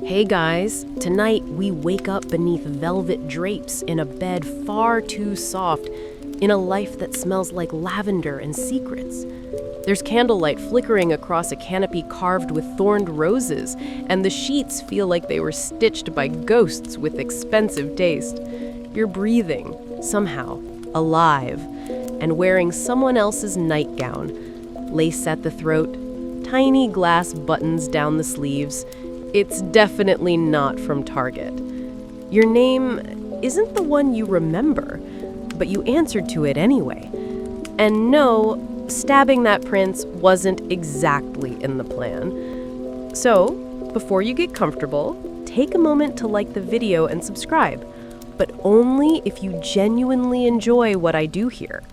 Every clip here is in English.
Hey guys, tonight we wake up beneath velvet drapes in a bed far too soft, in a life that smells like lavender and secrets. There's candlelight flickering across a canopy carved with thorned roses, and the sheets feel like they were stitched by ghosts with expensive taste. You're breathing, somehow, alive, and wearing someone else's nightgown. Lace at the throat, tiny glass buttons down the sleeves. It's definitely not from Target. Your name isn't the one you remember, but you answered to it anyway. And no, stabbing that prince wasn't exactly in the plan. So, before you get comfortable, take a moment to like the video and subscribe, but only if you genuinely enjoy what I do here.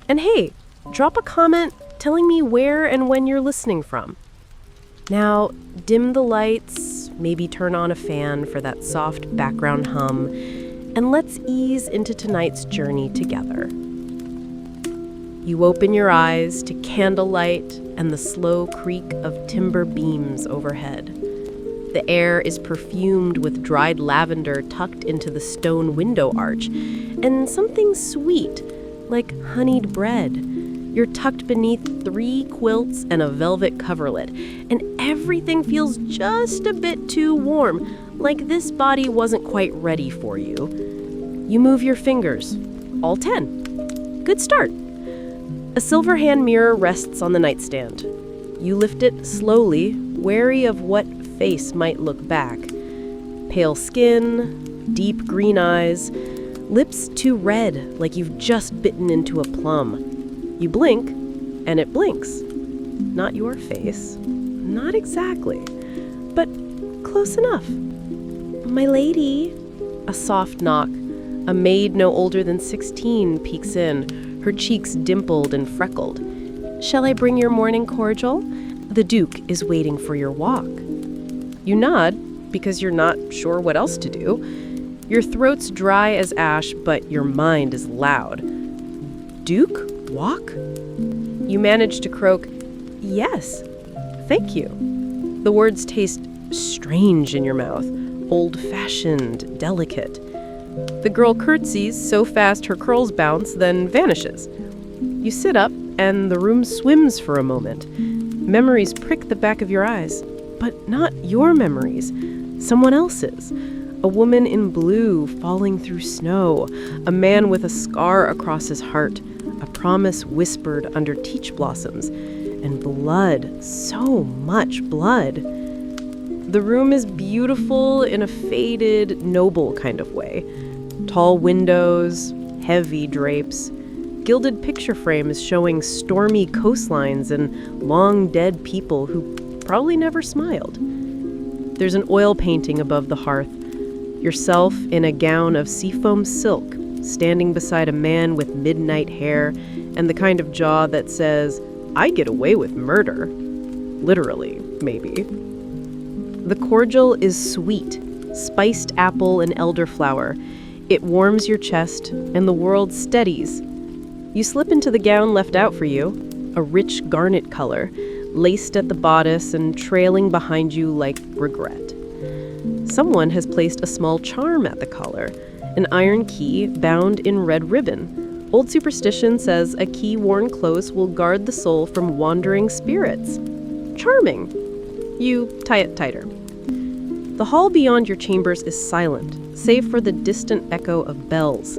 And hey, drop a comment telling me where and when you're listening from. Now, dim the lights, maybe turn on a fan for that soft background hum, and let's ease into tonight's journey together. You open your eyes to candlelight and the slow creak of timber beams overhead. The air is perfumed with dried lavender tucked into the stone window arch, and something sweet, like honeyed bread. You're tucked beneath 3 quilts and a velvet coverlet, and everything feels just a bit too warm, like this body wasn't quite ready for you. You move your fingers, all 10. Good start. A silver hand mirror rests on the nightstand. You lift it slowly, wary of what face might look back. Pale skin, deep green eyes, lips too red, like you've just bitten into a plum. You blink, and it blinks. Not your face. Not exactly. But close enough. My lady. A soft knock. A maid no older than 16 peeks in, her cheeks dimpled and freckled. Shall I bring your morning cordial? The Duke is waiting for your walk. You nod, because you're not sure what else to do. Your throat's dry as ash, but your mind is loud. Duke? Walk? You manage to croak, yes, thank you. The words taste strange in your mouth, old-fashioned, delicate. The girl curtsies so fast her curls bounce, then vanishes. You sit up, and the room swims for a moment. Memories prick the back of your eyes, but not your memories, someone else's. A woman in blue falling through snow, a man with a scar across his heart, a promise whispered under peach blossoms, and blood, so much blood. The room is beautiful in a faded, noble kind of way. Tall windows, heavy drapes, gilded picture frames showing stormy coastlines and long dead people who probably never smiled. There's an oil painting above the hearth, yourself in a gown of seafoam silk, standing beside a man with midnight hair and the kind of jaw that says, I get away with murder. Literally, maybe. The cordial is sweet, spiced apple and elderflower. It warms your chest, and the world steadies. You slip into the gown left out for you, a rich garnet color, laced at the bodice and trailing behind you like regret. Someone has placed a small charm at the collar, an iron key bound in red ribbon. Old superstition says a key worn close will guard the soul from wandering spirits. Charming. You tie it tighter. The hall beyond your chambers is silent, save for the distant echo of bells.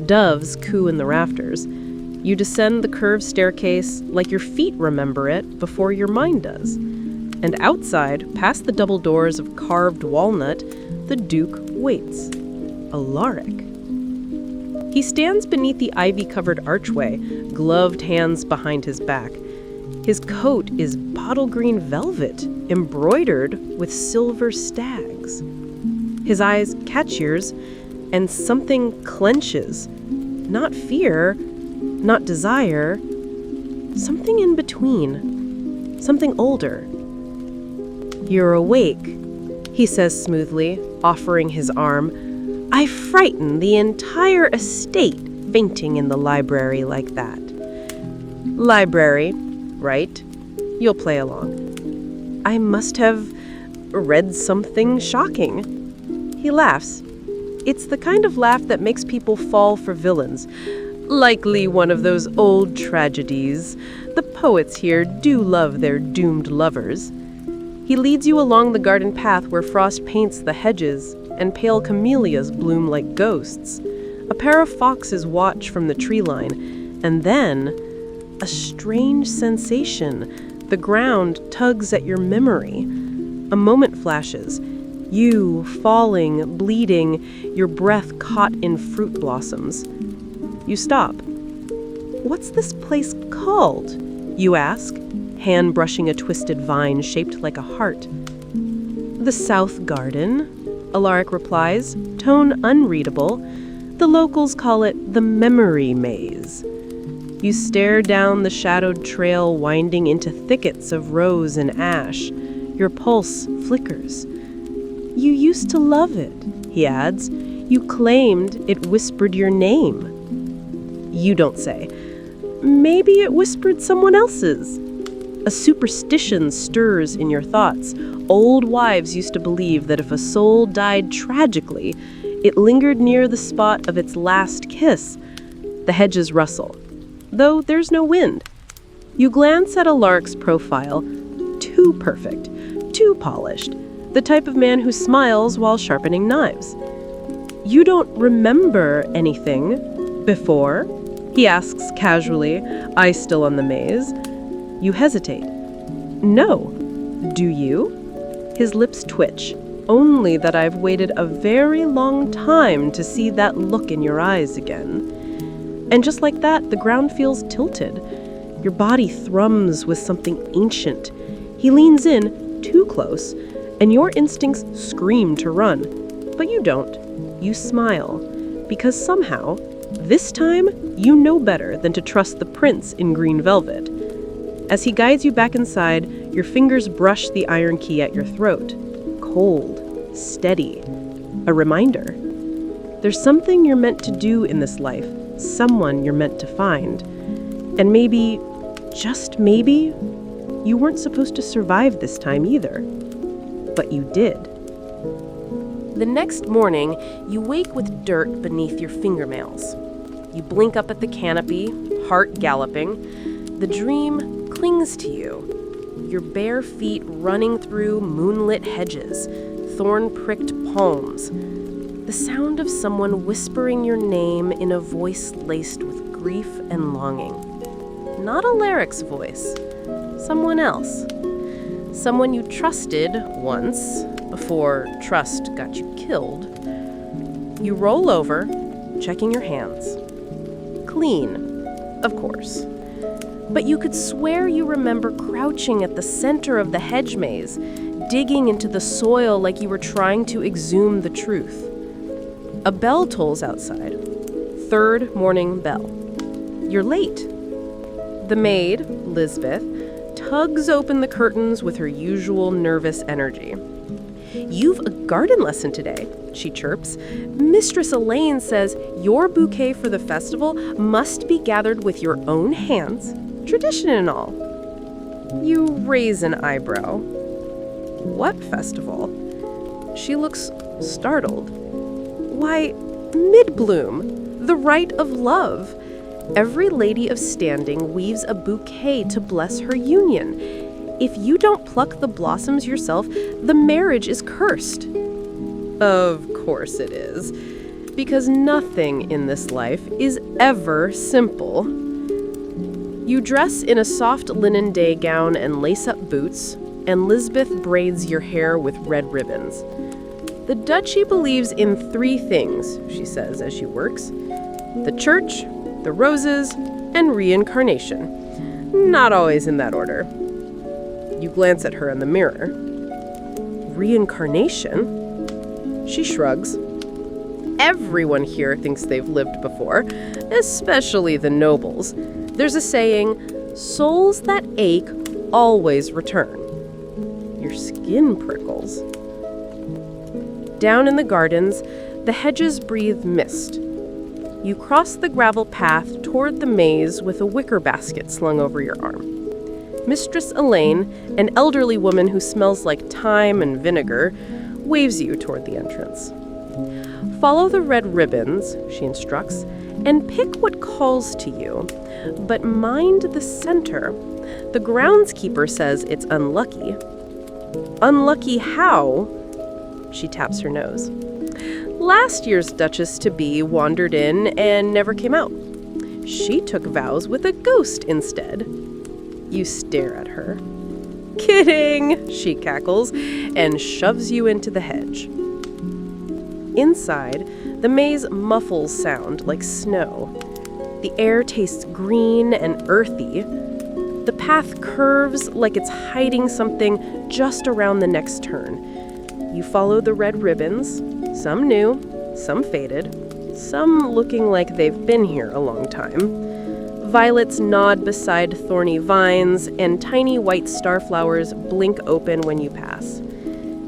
Doves coo in the rafters. You descend the curved staircase like your feet remember it before your mind does. And outside, past the double doors of carved walnut, the Duke waits. Alaric. He stands beneath the ivy-covered archway, gloved hands behind his back. His coat is bottle green velvet, embroidered with silver stags. His eyes catch yours, and something clenches. Not fear, not desire, something in between, something older. You're awake, he says smoothly, offering his arm. I frighten the entire estate fainting in the library like that. Library, right? You'll play along. I must have read something shocking. He laughs. It's the kind of laugh that makes people fall for villains. Likely one of those old tragedies. The poets here do love their doomed lovers. He leads you along the garden path where frost paints the hedges and pale camellias bloom like ghosts. A pair of foxes watch from the tree line, and then a strange sensation. The ground tugs at your memory. A moment flashes. You, falling, bleeding, your breath caught in fruit blossoms. You stop. What's this place called? You ask, hand brushing a twisted vine shaped like a heart. The South Garden, Alaric replies, tone unreadable. The locals call it the Memory Maze. You stare down the shadowed trail winding into thickets of rose and ash. Your pulse flickers. You used to love it, he adds. You claimed it whispered your name. You don't say. Maybe it whispered someone else's. A superstition stirs in your thoughts. Old wives used to believe that if a soul died tragically, it lingered near the spot of its last kiss. The hedges rustle, though there's no wind. You glance at Alaric's profile. Too perfect, too polished. The type of man who smiles while sharpening knives. You don't remember anything before? He asks casually, eyes still on the maze. You hesitate. No. Do you? His lips twitch. Only that I've waited a very long time to see that look in your eyes again. And just like that, the ground feels tilted. Your body thrums with something ancient. He leans in, too close, and your instincts scream to run. But you don't. You smile. Because somehow, this time, you know better than to trust the prince in green velvet. As he guides you back inside, your fingers brush the iron key at your throat. Cold, steady, a reminder. There's something you're meant to do in this life, someone you're meant to find. And maybe, just maybe, you weren't supposed to survive this time either. But you did. The next morning, you wake with dirt beneath your fingernails. You blink up at the canopy, heart galloping. The dream clings to you. Your bare feet running through moonlit hedges, thorn-pricked palms. The sound of someone whispering your name in a voice laced with grief and longing. Not Alaric's voice. Someone else. Someone you trusted once, before trust got you killed. You roll over, checking your hands. Clean, of course. But you could swear you remember crouching at the center of the hedge maze, digging into the soil like you were trying to exhume the truth. A bell tolls outside. Third morning bell. You're late. The maid, Lisbeth, tugs open the curtains with her usual nervous energy. You've a garden lesson today, she chirps. Mistress Elaine says your bouquet for the festival must be gathered with your own hands, tradition and all. You raise an eyebrow. What festival? She looks startled. Why, mid-bloom, the rite of love. Every lady of standing weaves a bouquet to bless her union. If you don't pluck the blossoms yourself, the marriage is cursed. Of course it is, because nothing in this life is ever simple. You dress in a soft linen day gown and lace-up boots, and Lisbeth braids your hair with red ribbons. The duchy believes in 3 things, she says as she works. The church, the roses, and reincarnation. Not always in that order. You glance at her in the mirror. Reincarnation? She shrugs. Everyone here thinks they've lived before, especially the nobles. There's a saying, souls that ache always return. Your skin prickles. Down in the gardens, the hedges breathe mist. You cross the gravel path toward the maze with a wicker basket slung over your arm. Mistress Elaine, an elderly woman who smells like thyme and vinegar, waves you toward the entrance. Follow the red ribbons, she instructs, and pick what calls to you. But mind the center. The groundskeeper says it's unlucky. Unlucky how? She taps her nose. Last year's Duchess-to-be wandered in and never came out. She took vows with a ghost instead. You stare at her. Kidding, she cackles and shoves you into the hedge. Inside, the maze muffles sound like snow. The air tastes green and earthy. The path curves like it's hiding something just around the next turn. You follow the red ribbons, some new, some faded, some looking like they've been here a long time. Violets nod beside thorny vines, and tiny white starflowers blink open when you pass.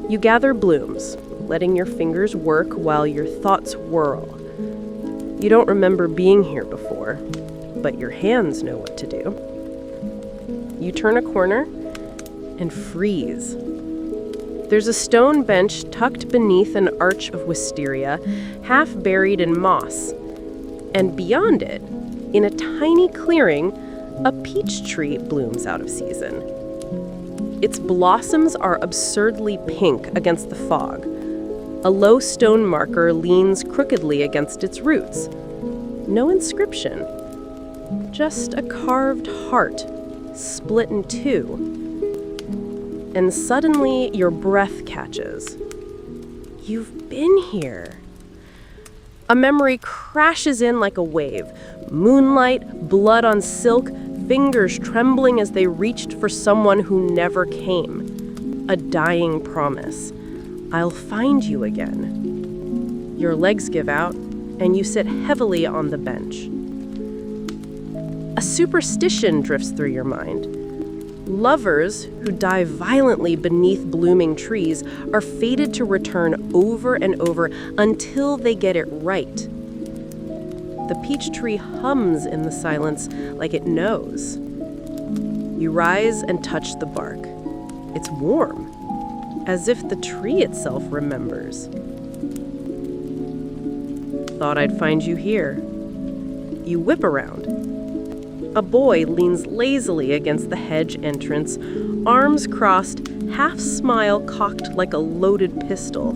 You gather blooms, letting your fingers work while your thoughts whirl. You don't remember being here before, but your hands know what to do. You turn a corner and freeze. There's a stone bench tucked beneath an arch of wisteria, half buried in moss. And beyond it, in a tiny clearing, a peach tree blooms out of season. Its blossoms are absurdly pink against the fog. A low stone marker leans crookedly against its roots. No inscription, just a carved heart, split in two. And suddenly your breath catches. You've been here. A memory crashes in like a wave. Moonlight, blood on silk, fingers trembling as they reached for someone who never came. A dying promise. I'll find you again. Your legs give out, and you sit heavily on the bench. A superstition drifts through your mind. Lovers who die violently beneath blooming trees are fated to return over and over until they get it right. The peach tree hums in the silence like it knows. You rise and touch the bark. It's warm, as if the tree itself remembers. Thought I'd find you here. You whip around. A boy leans lazily against the hedge entrance, arms crossed, half smile cocked like a loaded pistol.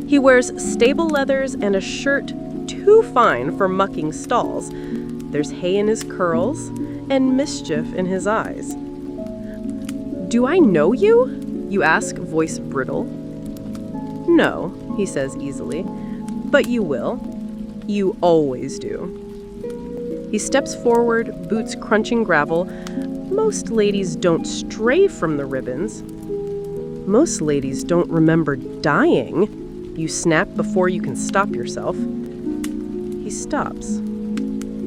He wears stable leathers and a shirt too fine for mucking stalls. There's hay in his curls and mischief in his eyes. Do I know you? You ask, voice brittle. No, he says easily, but you will. You always do. He steps forward, boots crunching gravel. Most ladies don't stray from the ribbons. Most ladies don't remember dying. You snap before you can stop yourself. He stops.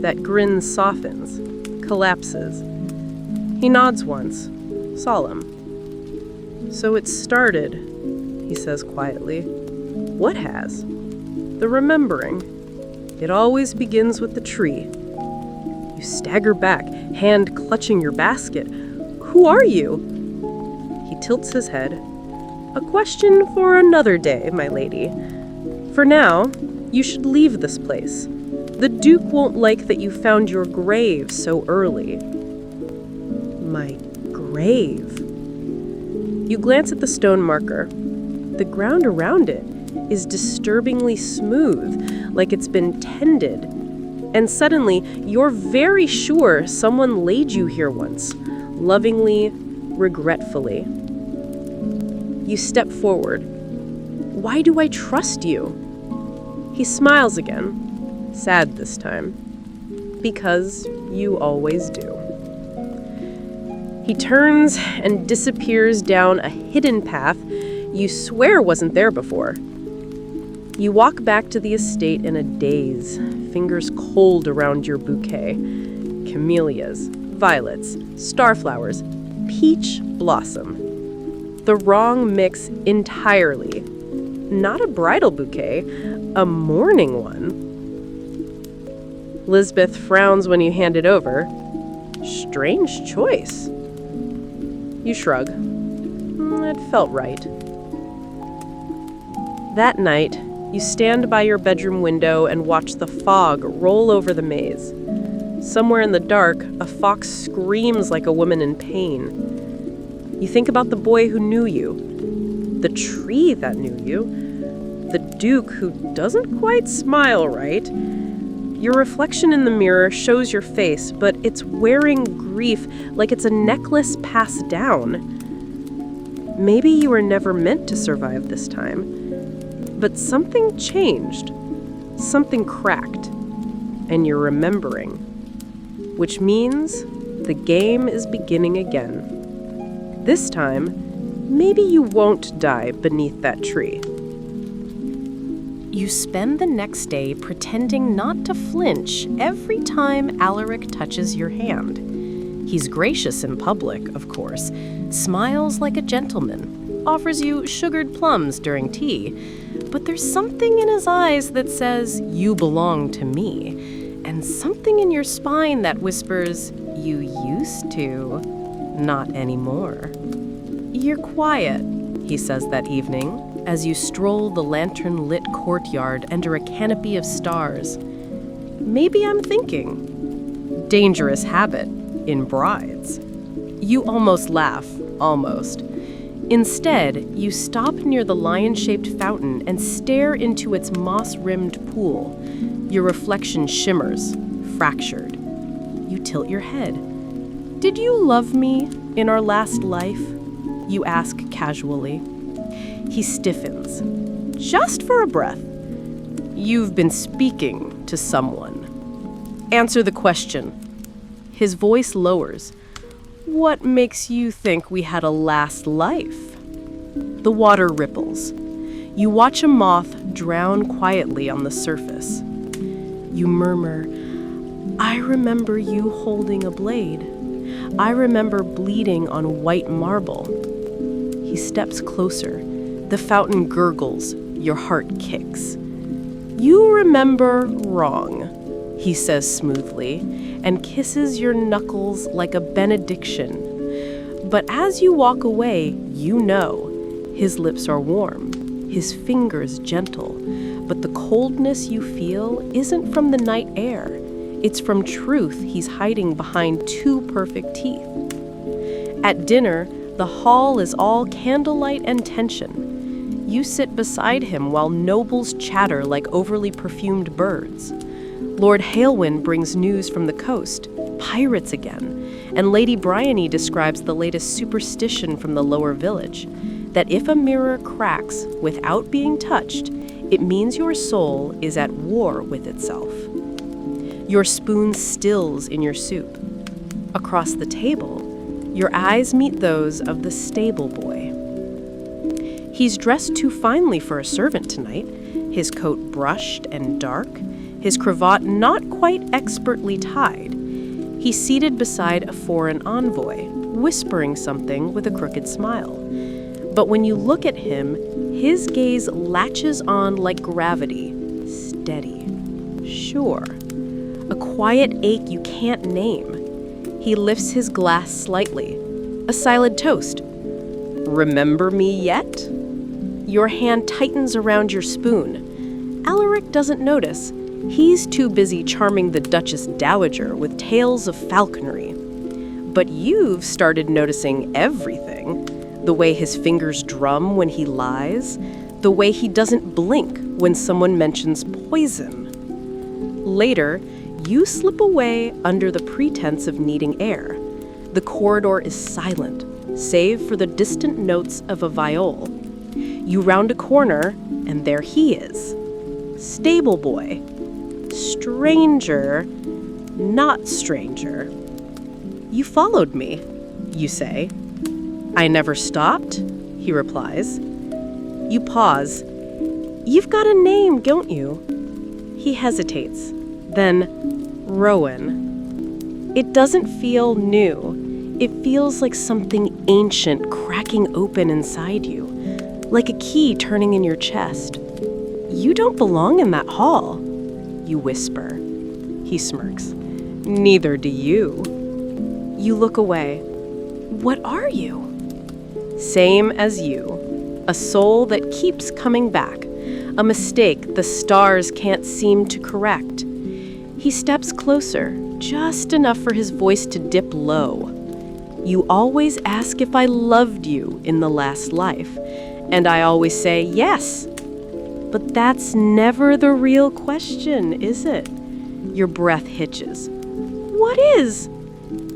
That grin softens, collapses. He nods once, solemn. So it started, he says quietly. What has? The remembering. It always begins with the tree. You stagger back, hand clutching your basket. Who are you? He tilts his head. A question for another day, my lady. For now, you should leave this place. The Duke won't like that you found your grave so early. My grave? You glance at the stone marker. The ground around it is disturbingly smooth, like it's been tended. And suddenly, you're very sure someone laid you here once, lovingly, regretfully. You step forward. Why do I trust you? He smiles again, sad this time. Because you always do. He turns and disappears down a hidden path you swear wasn't there before. You walk back to the estate in a daze, fingers cold around your bouquet. Camellias, violets, starflowers, peach blossom. The wrong mix entirely. Not a bridal bouquet, a mourning one. Lisbeth frowns when you hand it over. Strange choice. You shrug. It felt right. That night, you stand by your bedroom window and watch the fog roll over the maze. Somewhere in the dark, a fox screams like a woman in pain. You think about the boy who knew you, the tree that knew you, the Duke who doesn't quite smile right. Your reflection in the mirror shows your face, but it's wearing grief like it's a necklace passed down. Maybe you were never meant to survive this time, but something changed, something cracked, and you're remembering, which means the game is beginning again. This time, maybe you won't die beneath that tree. You spend the next day pretending not to flinch every time Alaric touches your hand. He's gracious in public, of course, smiles like a gentleman, offers you sugared plums during tea, but there's something in his eyes that says, "You belong to me," and something in your spine that whispers, "You used to, not anymore." "You're quiet," he says that evening, as you stroll the lantern-lit courtyard under a canopy of stars. "Maybe I'm thinking." Dangerous habit in brides. You almost laugh, almost. Instead, you stop near the lion-shaped fountain and stare into its moss-rimmed pool. Your reflection shimmers, fractured. You tilt your head. "Did you love me in our last life?" you ask casually. He stiffens, just for a breath. "You've been speaking to someone. Answer the question." His voice lowers. "What makes you think we had a last life?" The water ripples. You watch a moth drown quietly on the surface. You murmur, "I remember you holding a blade. I remember bleeding on white marble." He steps closer. The fountain gurgles. Your heart kicks. "You remember wrong," he says smoothly, and kisses your knuckles like a benediction. But as you walk away, you know. His lips are warm, his fingers gentle, but the coldness you feel isn't from the night air. It's from truth he's hiding behind two perfect teeth. At dinner, the hall is all candlelight and tension. You sit beside him while nobles chatter like overly perfumed birds. Lord Halewind brings news from the coast, pirates again, and Lady Bryony describes the latest superstition from the lower village, that if a mirror cracks without being touched, it means your soul is at war with itself. Your spoon stills in your soup. Across the table, your eyes meet those of the stable boy. He's dressed too finely for a servant tonight, his coat brushed and dark, his cravat not quite expertly tied. He's seated beside a foreign envoy, whispering something with a crooked smile. But when you look at him, his gaze latches on like gravity, steady, sure. A quiet ache you can't name. He lifts his glass slightly, a silent toast. "Remember me yet?" Your hand tightens around your spoon. Alaric doesn't notice. He's too busy charming the Duchess Dowager with tales of falconry. But you've started noticing everything. The way his fingers drum when he lies. The way he doesn't blink when someone mentions poison. Later, you slip away under the pretense of needing air. The corridor is silent, save for the distant notes of a viol. You round a corner, and there he is. Stable boy. Stranger, not stranger. "You followed me," you say. "I never stopped," he replies. You pause. "You've got a name, don't you?" He hesitates. Then, Rowan. It doesn't feel new. It feels like something ancient cracking open inside you, like a key turning in your chest. "You don't belong in that hall," you whisper. He smirks. "Neither do you." You look away. What are you? Same as you. A soul that keeps coming back. A mistake the stars can't seem to correct. He steps closer, just enough for his voice to dip low. You always ask if I loved you in the last life, and I always say yes. But that's never the real question, is it? Your breath hitches. What is?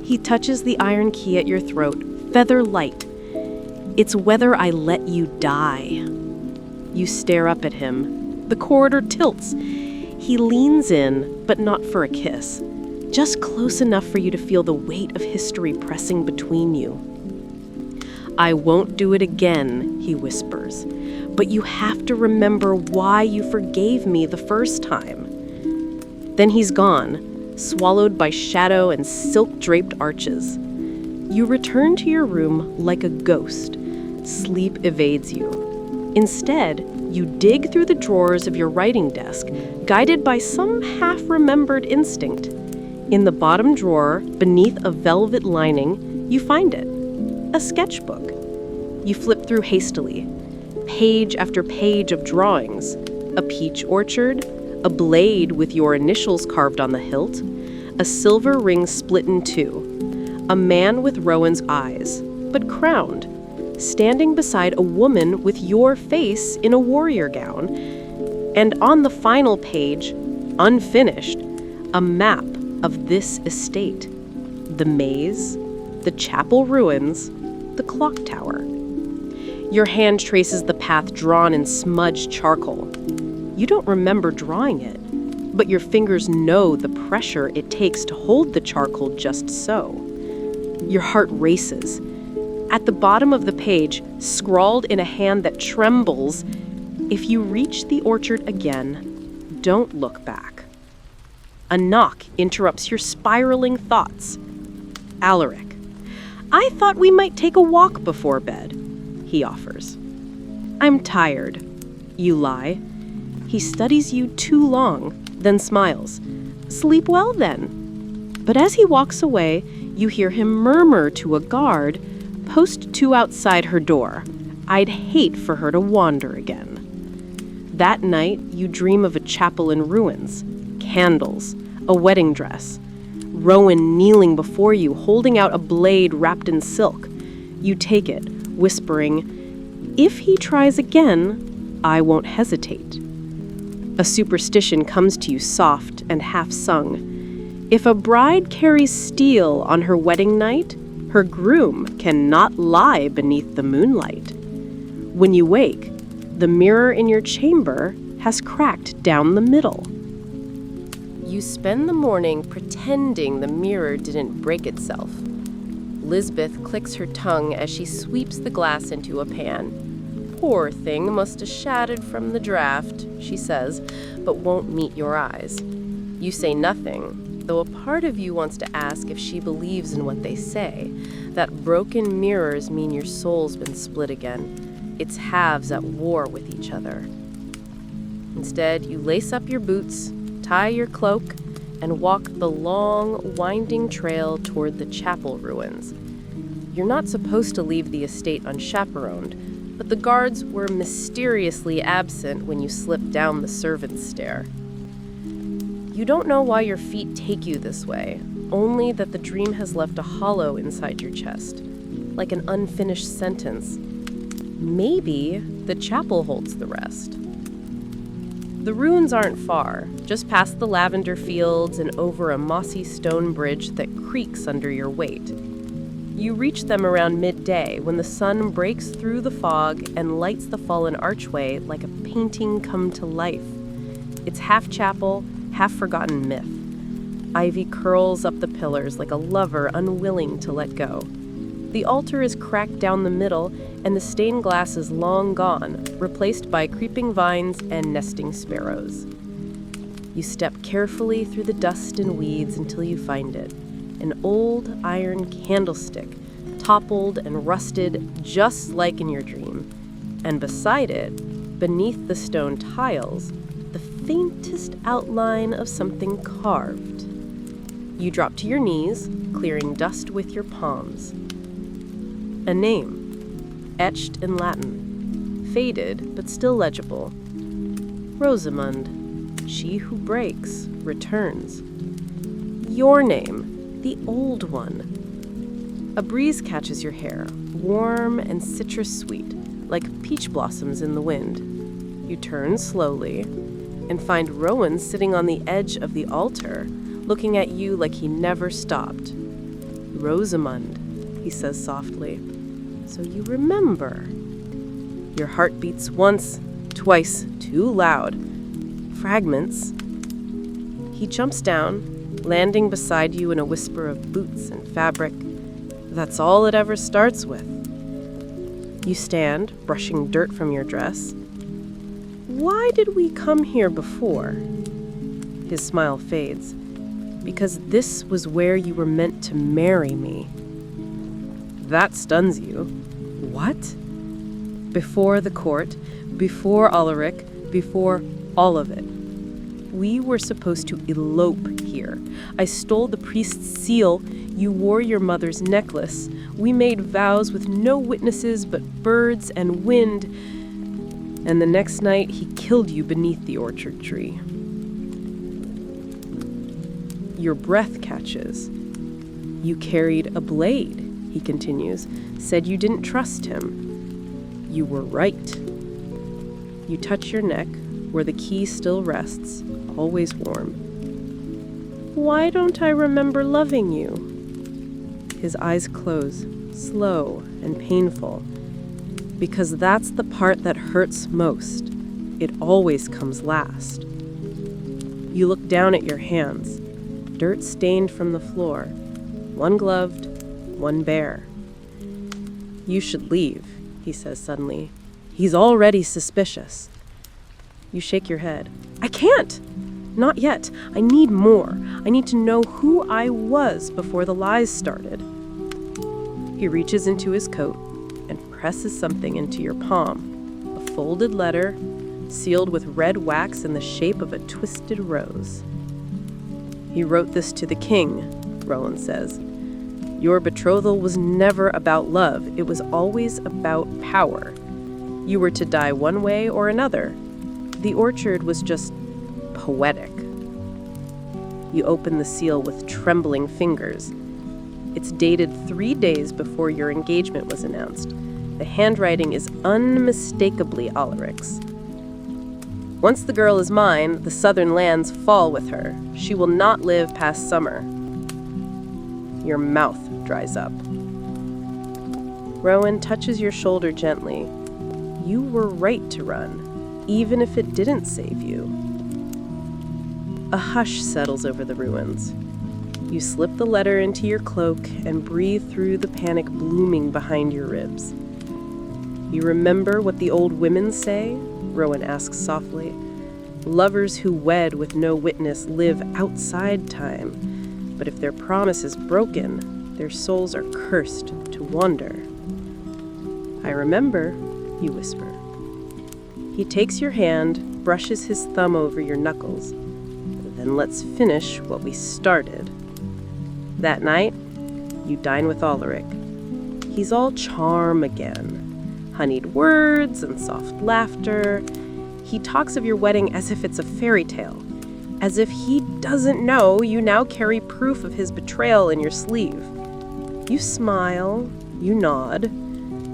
He touches the iron key at your throat, feather light. It's whether I let you die. You stare up at him. The corridor tilts. He leans in, but not for a kiss. Just close enough for you to feel the weight of history pressing between you. I won't do it again, he whispers. But you have to remember why you forgave me the first time. Then he's gone, swallowed by shadow and silk-draped arches. You return to your room like a ghost. Sleep evades you. Instead, you dig through the drawers of your writing desk, guided by some half-remembered instinct. In the bottom drawer, beneath a velvet lining, you find it. A sketchbook. You flip through hastily. Page after page of drawings. A peach orchard, a blade with your initials carved on the hilt, a silver ring split in two, a man with Rowan's eyes, but crowned, standing beside a woman with your face in a warrior gown, and on the final page, unfinished, a map of this estate. The maze, the chapel ruins, the clock tower. Your hand traces the path drawn in smudged charcoal. You don't remember drawing it, but your fingers know the pressure it takes to hold the charcoal just so. Your heart races. At the bottom of the page, scrawled in a hand that trembles, if you reach the orchard again, don't look back. A knock interrupts your spiraling thoughts. Alaric. I thought we might take a walk before bed, he offers. I'm tired. You lie. He studies you too long, then smiles. Sleep well, then. But as he walks away, you hear him murmur to a guard, Post 2 outside her door. I'd hate for her to wander again. That night, you dream of a chapel in ruins, candles, a wedding dress, Rowan kneeling before you, holding out a blade wrapped in silk. You take it, whispering, if he tries again, I won't hesitate. A superstition comes to you soft and half-sung. If a bride carries steel on her wedding night, her groom cannot lie beneath the moonlight. When you wake, the mirror in your chamber has cracked down the middle. You spend the morning pretending the mirror didn't break itself. Lisbeth clicks her tongue as she sweeps the glass into a pan. Poor thing must have shattered from the draft, she says, but won't meet your eyes. You say nothing, though a part of you wants to ask if she believes in what they say, that broken mirrors mean your soul's been split again, its halves at war with each other. Instead, you lace up your boots, tie your cloak, and walk the long, winding trail toward the chapel ruins. You're not supposed to leave the estate unchaperoned, but the guards were mysteriously absent when you slipped down the servants' stair. You don't know why your feet take you this way, only that the dream has left a hollow inside your chest, like an unfinished sentence. Maybe the chapel holds the rest. The ruins aren't far, just past the lavender fields and over a mossy stone bridge that creaks under your weight. You reach them around midday when the sun breaks through the fog and lights the fallen archway like a painting come to life. It's half chapel, half forgotten myth. Ivy curls up the pillars like a lover unwilling to let go. The altar is cracked down the middle, and the stained glass is long gone, replaced by creeping vines and nesting sparrows. You step carefully through the dust and weeds until you find it. An old iron candlestick, toppled and rusted just like in your dream. And beside it, beneath the stone tiles, the faintest outline of something carved. You drop to your knees, clearing dust with your palms. A name, etched in Latin, faded but still legible. Rosamund, she who breaks, returns. Your name, the old one. A breeze catches your hair, warm and citrus sweet, like peach blossoms in the wind. You turn slowly and find Rowan sitting on the edge of the altar, looking at you like he never stopped. Rosamund, he says softly, so you remember. Your heart beats once, twice, too loud. Fragments. He jumps down, landing beside you in a whisper of boots and fabric. That's all it ever starts with. You stand, brushing dirt from your dress. Why did we come here before? His smile fades. Because this was where you were meant to marry me. That stuns you. What? Before the court, before Ulrich, before all of it. We were supposed to elope here. I stole the priest's seal. You wore your mother's necklace. We made vows with no witnesses but birds and wind. And the next night, he killed you beneath the orchard tree. Your breath catches. You carried a blade, he continues, said you didn't trust him. You were right. You touch your neck, where the key still rests, always warm. Why don't I remember loving you? His eyes close, slow and painful, because that's the part that hurts most. It always comes last. You look down at your hands, dirt stained from the floor, one gloved, one bare. You should leave, he says suddenly. He's already suspicious. You shake your head. I can't! Not yet. I need more. I need to know who I was before the lies started. He reaches into his coat and presses something into your palm, a folded letter sealed with red wax in the shape of a twisted rose. He wrote this to the king, Rowan says. Your betrothal was never about love. It was always about power. You were to die one way or another. The orchard was just poetic. You open the seal with trembling fingers. It's dated 3 days before your engagement was announced. The handwriting is unmistakably Ulrich's. Once the girl is mine, the southern lands fall with her. She will not live past summer. Your mouth dries up. Rowan touches your shoulder gently. You were right to run, even if it didn't save you. A hush settles over the ruins. You slip the letter into your cloak and breathe through the panic blooming behind your ribs. You remember what the old women say? Rowan asks softly. Lovers who wed with no witness live outside time, but if their promise is broken, their souls are cursed to wander. I remember, you whisper. He takes your hand, brushes his thumb over your knuckles. Then let's finish what we started. That night, you dine with Ulrich. He's all charm again. Honeyed words and soft laughter. He talks of your wedding as if it's a fairy tale. As if he doesn't know you now carry proof of his betrayal in your sleeve. You smile, you nod.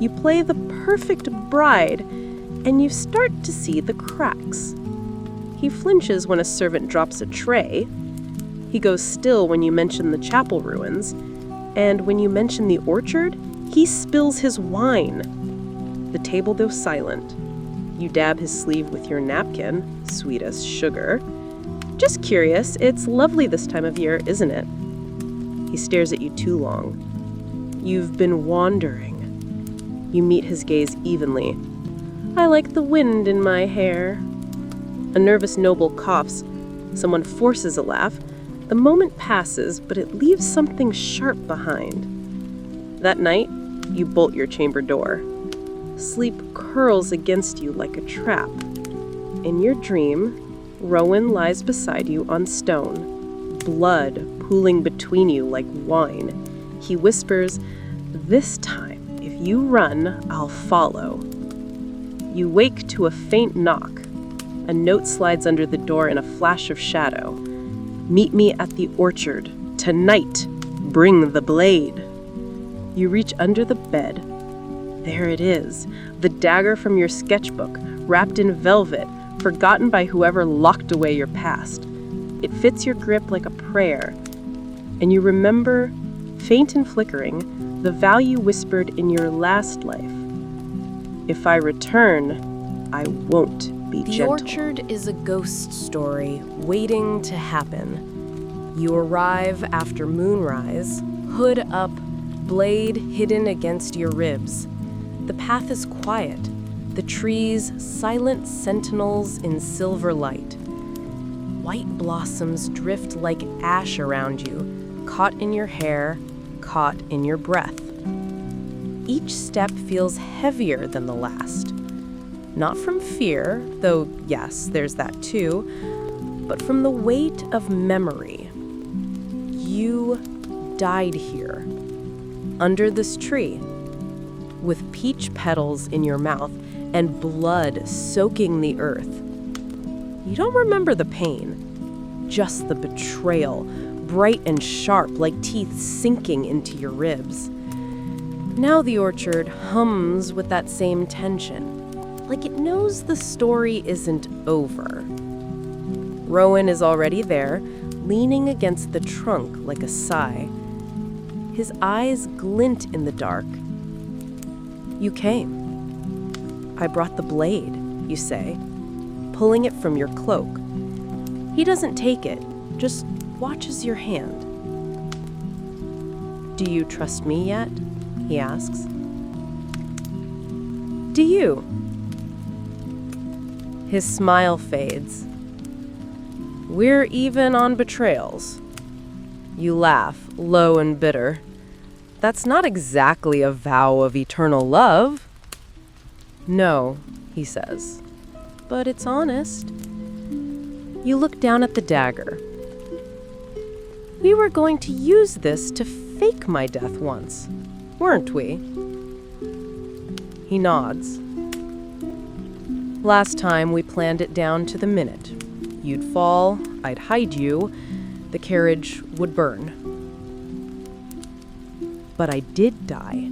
You play the perfect bride, and you start to see the cracks. He flinches when a servant drops a tray. He goes still when you mention the chapel ruins. And when you mention the orchard, he spills his wine. The table goes silent. You dab his sleeve with your napkin, sweet as sugar. Just curious, it's lovely this time of year, isn't it? He stares at you too long. You've been wandering. You meet his gaze evenly. I like the wind in my hair. A nervous noble coughs. Someone forces a laugh. The moment passes, but it leaves something sharp behind. That night, you bolt your chamber door. Sleep curls against you like a trap. In your dream, Rowan lies beside you on stone, blood pooling between you like wine. He whispers, "This time, If you run, I'll follow. You wake to a faint knock. A note slides under the door in a flash of shadow. Meet me at the orchard. Tonight. Bring the blade. You reach under the bed. There it is, the dagger from your sketchbook, wrapped in velvet, forgotten by whoever locked away your past. It fits your grip like a prayer, and you remember, faint and flickering, the vow you whispered in your last life. If I return, I won't be gentle. The orchard is a ghost story waiting to happen. You arrive after moonrise, hood up, blade hidden against your ribs. The path is quiet, the trees silent sentinels in silver light. White blossoms drift like ash around you, caught in your hair, caught in your breath. Each step feels heavier than the last. Not from fear, though yes, there's that too, but from the weight of memory. You died here, under this tree, with peach petals in your mouth and blood soaking the earth. You don't remember the pain, just the betrayal, bright and sharp like teeth sinking into your ribs. Now the orchard hums with that same tension, like it knows the story isn't over. Rowan is already there, leaning against the trunk like a sigh. His eyes glint in the dark. You came. I brought the blade, you say, pulling it from your cloak. He doesn't take it, just watches your hand. Do you trust me yet? He asks. Do you? His smile fades. We're even on betrayals. You laugh, low and bitter. That's not exactly a vow of eternal love. No, he says, but it's honest. You look down at the dagger. We were going to use this to fake my death once, weren't we? He nods. Last time we planned it down to the minute. You'd fall, I'd hide you, the carriage would burn. But I did die.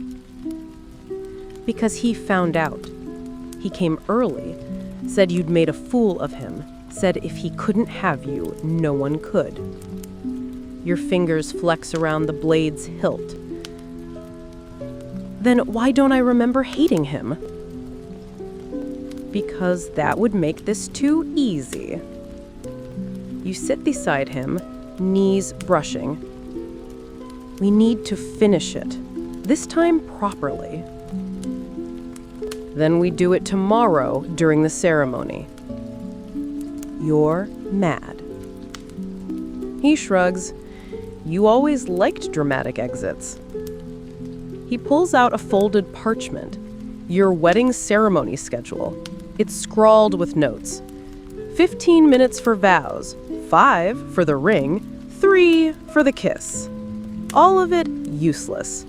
Because he found out. He came early, said you'd made a fool of him, said if he couldn't have you, no one could. Your fingers flex around the blade's hilt. Then why don't I remember hating him? Because that would make this too easy. You sit beside him, knees brushing. We need to finish it, this time properly. Then we do it tomorrow during the ceremony. You're mad. He shrugs. You always liked dramatic exits. He pulls out a folded parchment, your wedding ceremony schedule. It's scrawled with notes. 15 minutes for vows, 5 for the ring, 3 for the kiss. All of it useless.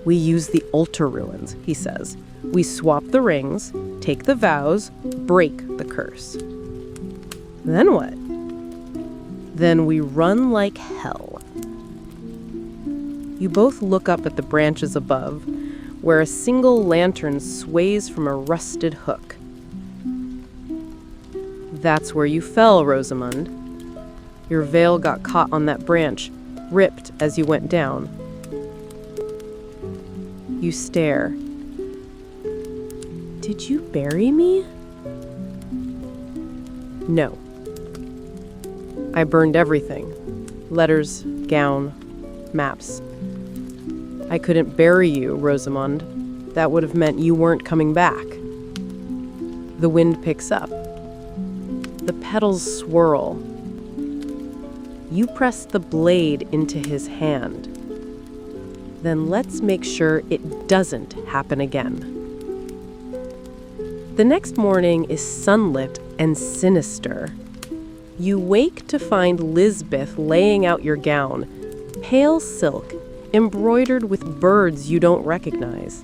We use the altar ruins, he says. We swap the rings, take the vows, break the curse. Then what? Then we run like hell. You both look up at the branches above, where a single lantern sways from a rusted hook. That's where you fell, Rosamund. Your veil got caught on that branch, ripped as you went down. You stare. Did you bury me? No. I burned everything. Letters, gown, maps. I couldn't bury you, Rosamund. That would have meant you weren't coming back. The wind picks up. The petals swirl. You press the blade into his hand. Then let's make sure it doesn't happen again. The next morning is sunlit and sinister. You wake to find Lisbeth laying out your gown, pale silk, embroidered with birds you don't recognize.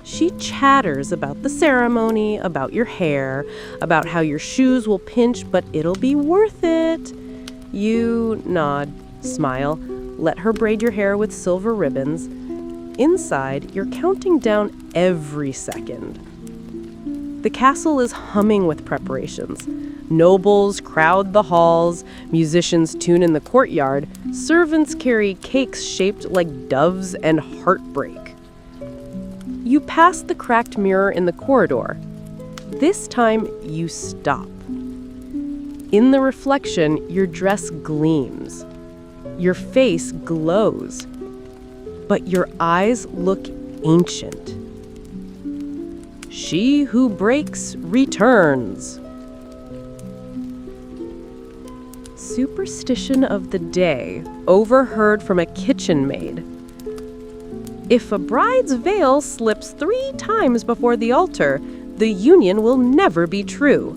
She chatters about the ceremony, about your hair, about how your shoes will pinch, but it'll be worth it. You nod, smile, let her braid your hair with silver ribbons. Inside, you're counting down every second. The castle is humming with preparations. Nobles crowd the halls, musicians tune in the courtyard, servants carry cakes shaped like doves and heartbreak. You pass the cracked mirror in the corridor. This time, you stop. In the reflection, your dress gleams. Your face glows. But your eyes look ancient. She who breaks returns. Superstition of the day, overheard from a kitchen maid. If a bride's veil slips 3 times before the altar, the union will never be true.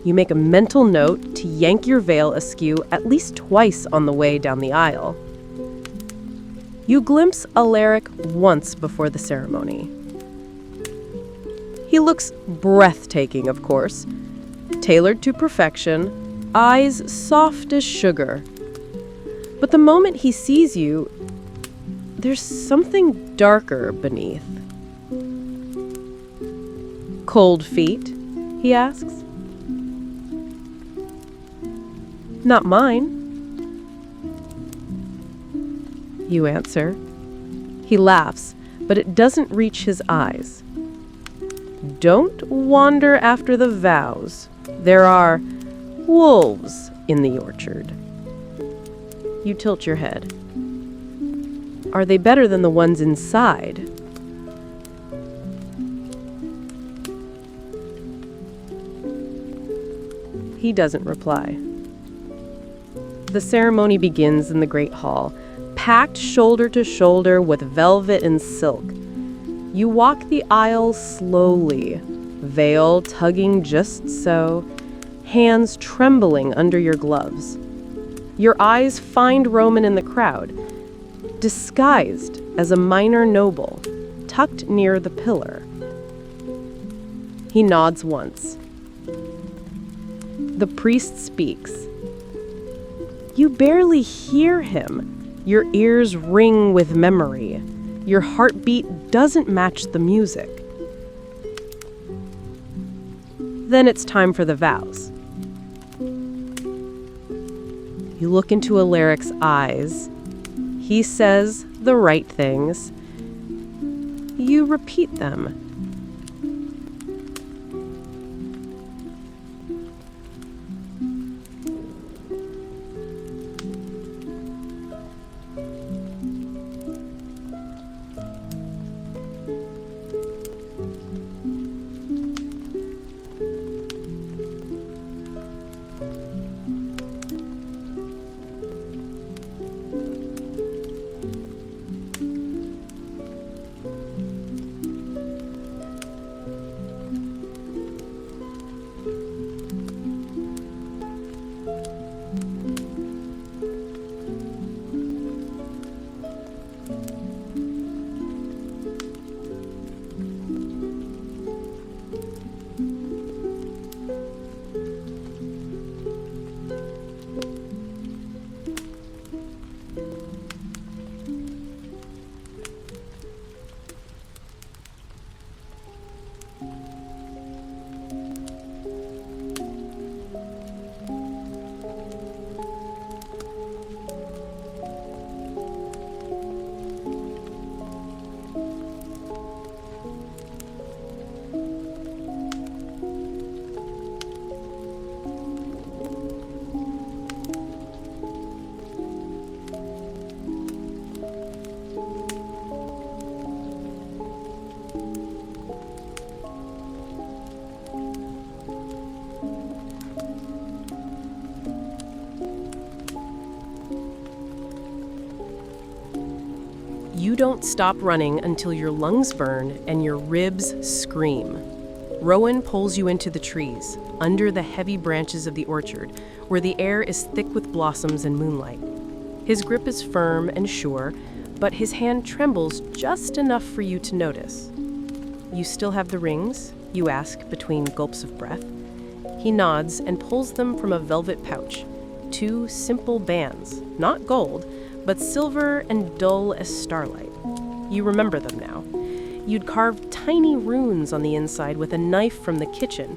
You make a mental note to yank your veil askew at least twice on the way down the aisle. You glimpse Alaric once before the ceremony. He looks breathtaking, of course, tailored to perfection, eyes soft as sugar. But the moment he sees you, there's something darker beneath. Cold feet? He asks. Not mine. You answer. He laughs, but it doesn't reach his eyes. Don't wander after the vows. There are wolves in the orchard. You tilt your head. Are they better than the ones inside? He doesn't reply. The ceremony begins in the great hall, packed shoulder to shoulder with velvet and silk. You walk the aisle slowly, veil tugging just so, hands trembling under your gloves. Your eyes find Roman in the crowd, disguised as a minor noble, tucked near the pillar. He nods once. The priest speaks. You barely hear him. Your ears ring with memory. Your heartbeat doesn't match the music. Then it's time for the vows. You look into Alaric's eyes. He says the right things. You repeat them. You don't stop running until your lungs burn and your ribs scream. Rowan pulls you into the trees, under the heavy branches of the orchard, where the air is thick with blossoms and moonlight. His grip is firm and sure, but his hand trembles just enough for you to notice. "You still have the rings?" you ask between gulps of breath. He nods and pulls them from a velvet pouch. 2 simple bands, not gold, but silver and dull as starlight. You remember them now. You'd carved tiny runes on the inside with a knife from the kitchen.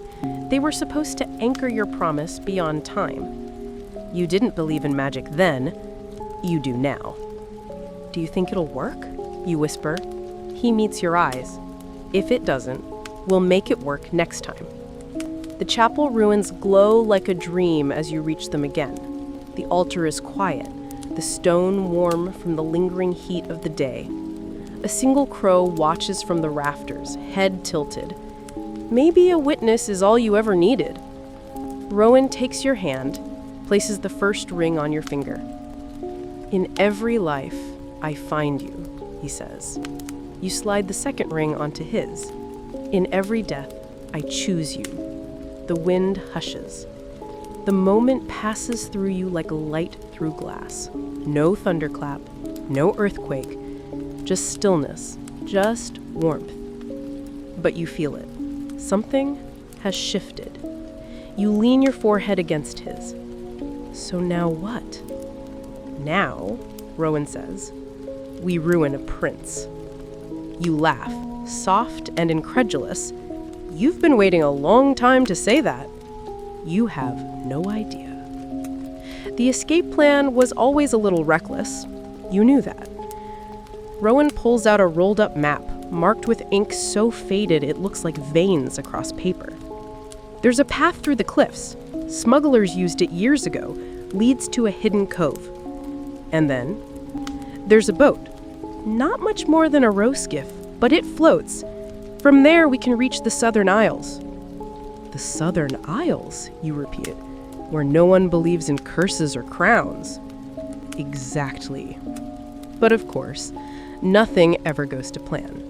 They were supposed to anchor your promise beyond time. You didn't believe in magic then. You do now. "Do you think it'll work?" you whisper. He meets your eyes. "If it doesn't, we'll make it work next time." The chapel ruins glow like a dream as you reach them again. The altar is quiet, the stone warm from the lingering heat of the day. A single crow watches from the rafters, head tilted. Maybe a witness is all you ever needed. Rowan takes your hand, places the first ring on your finger. "In every life, I find you," he says. You slide the second ring onto his. "In every death, I choose you." The wind hushes. The moment passes through you like light through glass. No thunderclap, no earthquake, just stillness, just warmth. But you feel it. Something has shifted. You lean your forehead against his. "So now what?" "Now," Rowan says, "we ruin a prince." You laugh, soft and incredulous. "You've been waiting a long time to say that." You have no idea. The escape plan was always a little reckless. You knew that. Rowan pulls out a rolled-up map, marked with ink so faded it looks like veins across paper. "There's a path through the cliffs. Smugglers used it years ago. Leads to a hidden cove. And then there's a boat. Not much more than a row skiff, but it floats. From there we can reach the Southern Isles." "The Southern Isles," you repeat, "where no one believes in curses or crowns." Exactly. But of course, nothing ever goes to plan.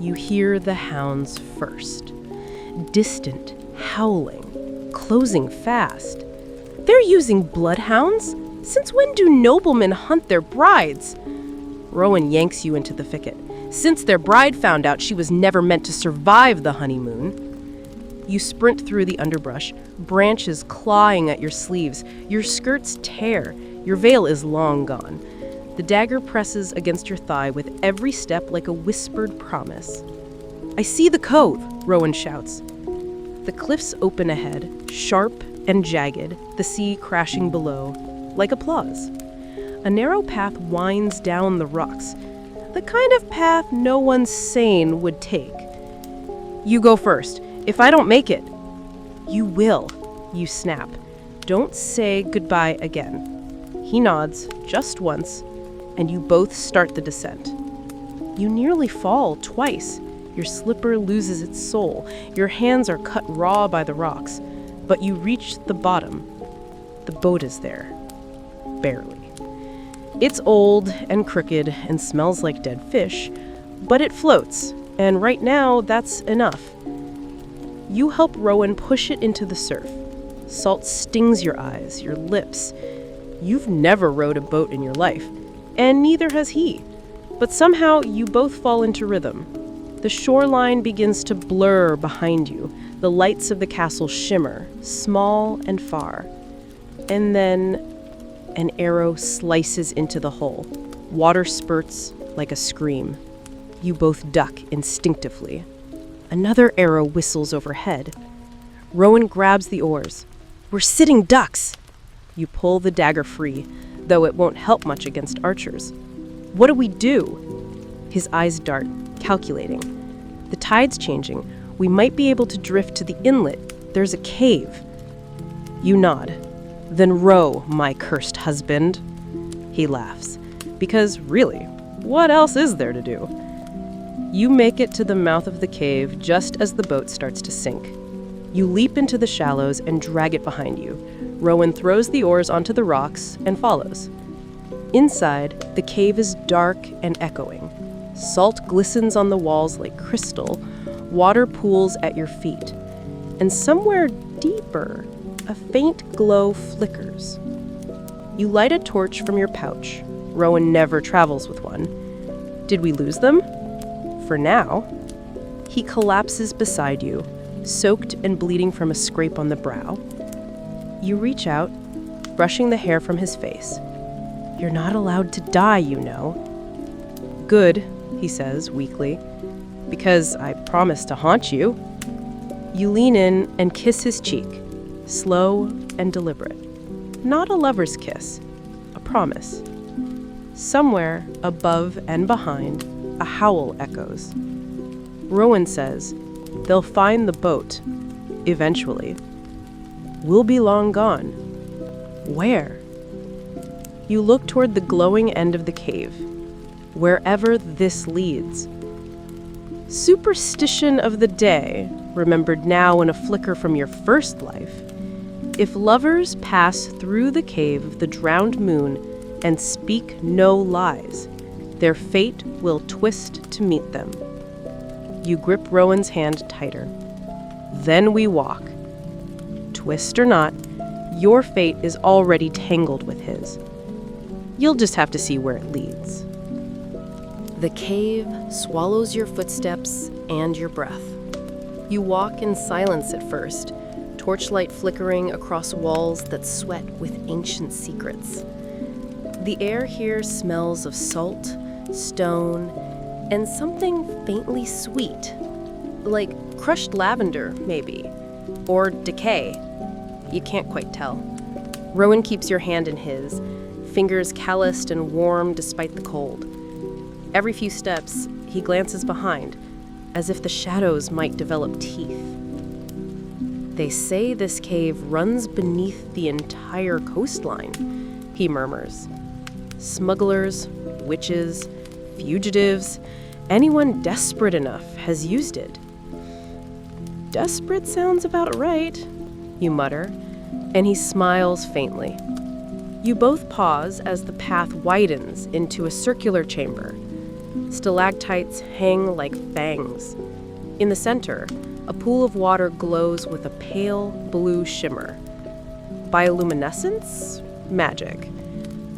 You hear the hounds first. Distant, howling, closing fast. "They're using bloodhounds? Since when do noblemen hunt their brides?" Rowan yanks you into the thicket. "Since their bride found out she was never meant to survive the honeymoon." You sprint through the underbrush, branches clawing at your sleeves. Your skirts tear. Your veil is long gone. The dagger presses against your thigh with every step like a whispered promise. "I see the cove," Rowan shouts. The cliffs open ahead, sharp and jagged, the sea crashing below, like applause. A narrow path winds down the rocks, the kind of path no one sane would take. "You go first. If I don't make it." "You will," you snap. "Don't say goodbye again." He nods, just once, and you both start the descent. You nearly fall twice. Your slipper loses its sole. Your hands are cut raw by the rocks, but you reach the bottom. The boat is there. Barely. It's old and crooked and smells like dead fish, but it floats, and right now that's enough. You help Rowan push it into the surf. Salt stings your eyes, your lips. You've never rowed a boat in your life, and neither has he. But somehow you both fall into rhythm. The shoreline begins to blur behind you. The lights of the castle shimmer, small and far. And then an arrow slices into the hull. Water spurts like a scream. You both duck instinctively. Another arrow whistles overhead. Rowan grabs the oars. "We're sitting ducks!" You pull the dagger free, though it won't help much against archers. "What do we do?" His eyes dart, calculating. "The tide's changing. We might be able to drift to the inlet. There's a cave." You nod. "Then row, my cursed husband." He laughs. Because really, what else is there to do? You make it to the mouth of the cave just as the boat starts to sink. You leap into the shallows and drag it behind you. Rowan throws the oars onto the rocks and follows. Inside, the cave is dark and echoing. Salt glistens on the walls like crystal. Water pools at your feet. And somewhere deeper, a faint glow flickers. You light a torch from your pouch. Rowan never travels with one. Did we lose them? For now. He collapses beside you, soaked and bleeding from a scrape on the brow. You reach out, brushing the hair from his face. You're not allowed to die, you know. Good, he says weakly, because I promised to haunt you. You lean in and kiss his cheek, slow and deliberate. Not a lover's kiss, a promise. Somewhere above and behind, a howl echoes. Rowan says, they'll find the boat, eventually. We'll be long gone. Where? You look toward the glowing end of the cave, wherever this leads. Superstition of the day, remembered now in a flicker from your first life. If lovers pass through the cave of the drowned moon and speak no lies, their fate will twist to meet them. You grip Rowan's hand tighter. Then we walk. Twist or not, your fate is already tangled with his. You'll just have to see where it leads. The cave swallows your footsteps and your breath. You walk in silence at first, torchlight flickering across walls that sweat with ancient secrets. The air here smells of salt, stone, and something faintly sweet, like crushed lavender, maybe, or decay. You can't quite tell. Rowan keeps your hand in his, fingers calloused and warm despite the cold. Every few steps, he glances behind, as if the shadows might develop teeth. They say this cave runs beneath the entire coastline, he murmurs. Smugglers, witches, fugitives, anyone desperate enough has used it. Desperate sounds about right, you mutter, and he smiles faintly. You both pause as the path widens into a circular chamber. Stalactites hang like fangs. In the center, a pool of water glows with a pale blue shimmer. Bioluminescence? Magic.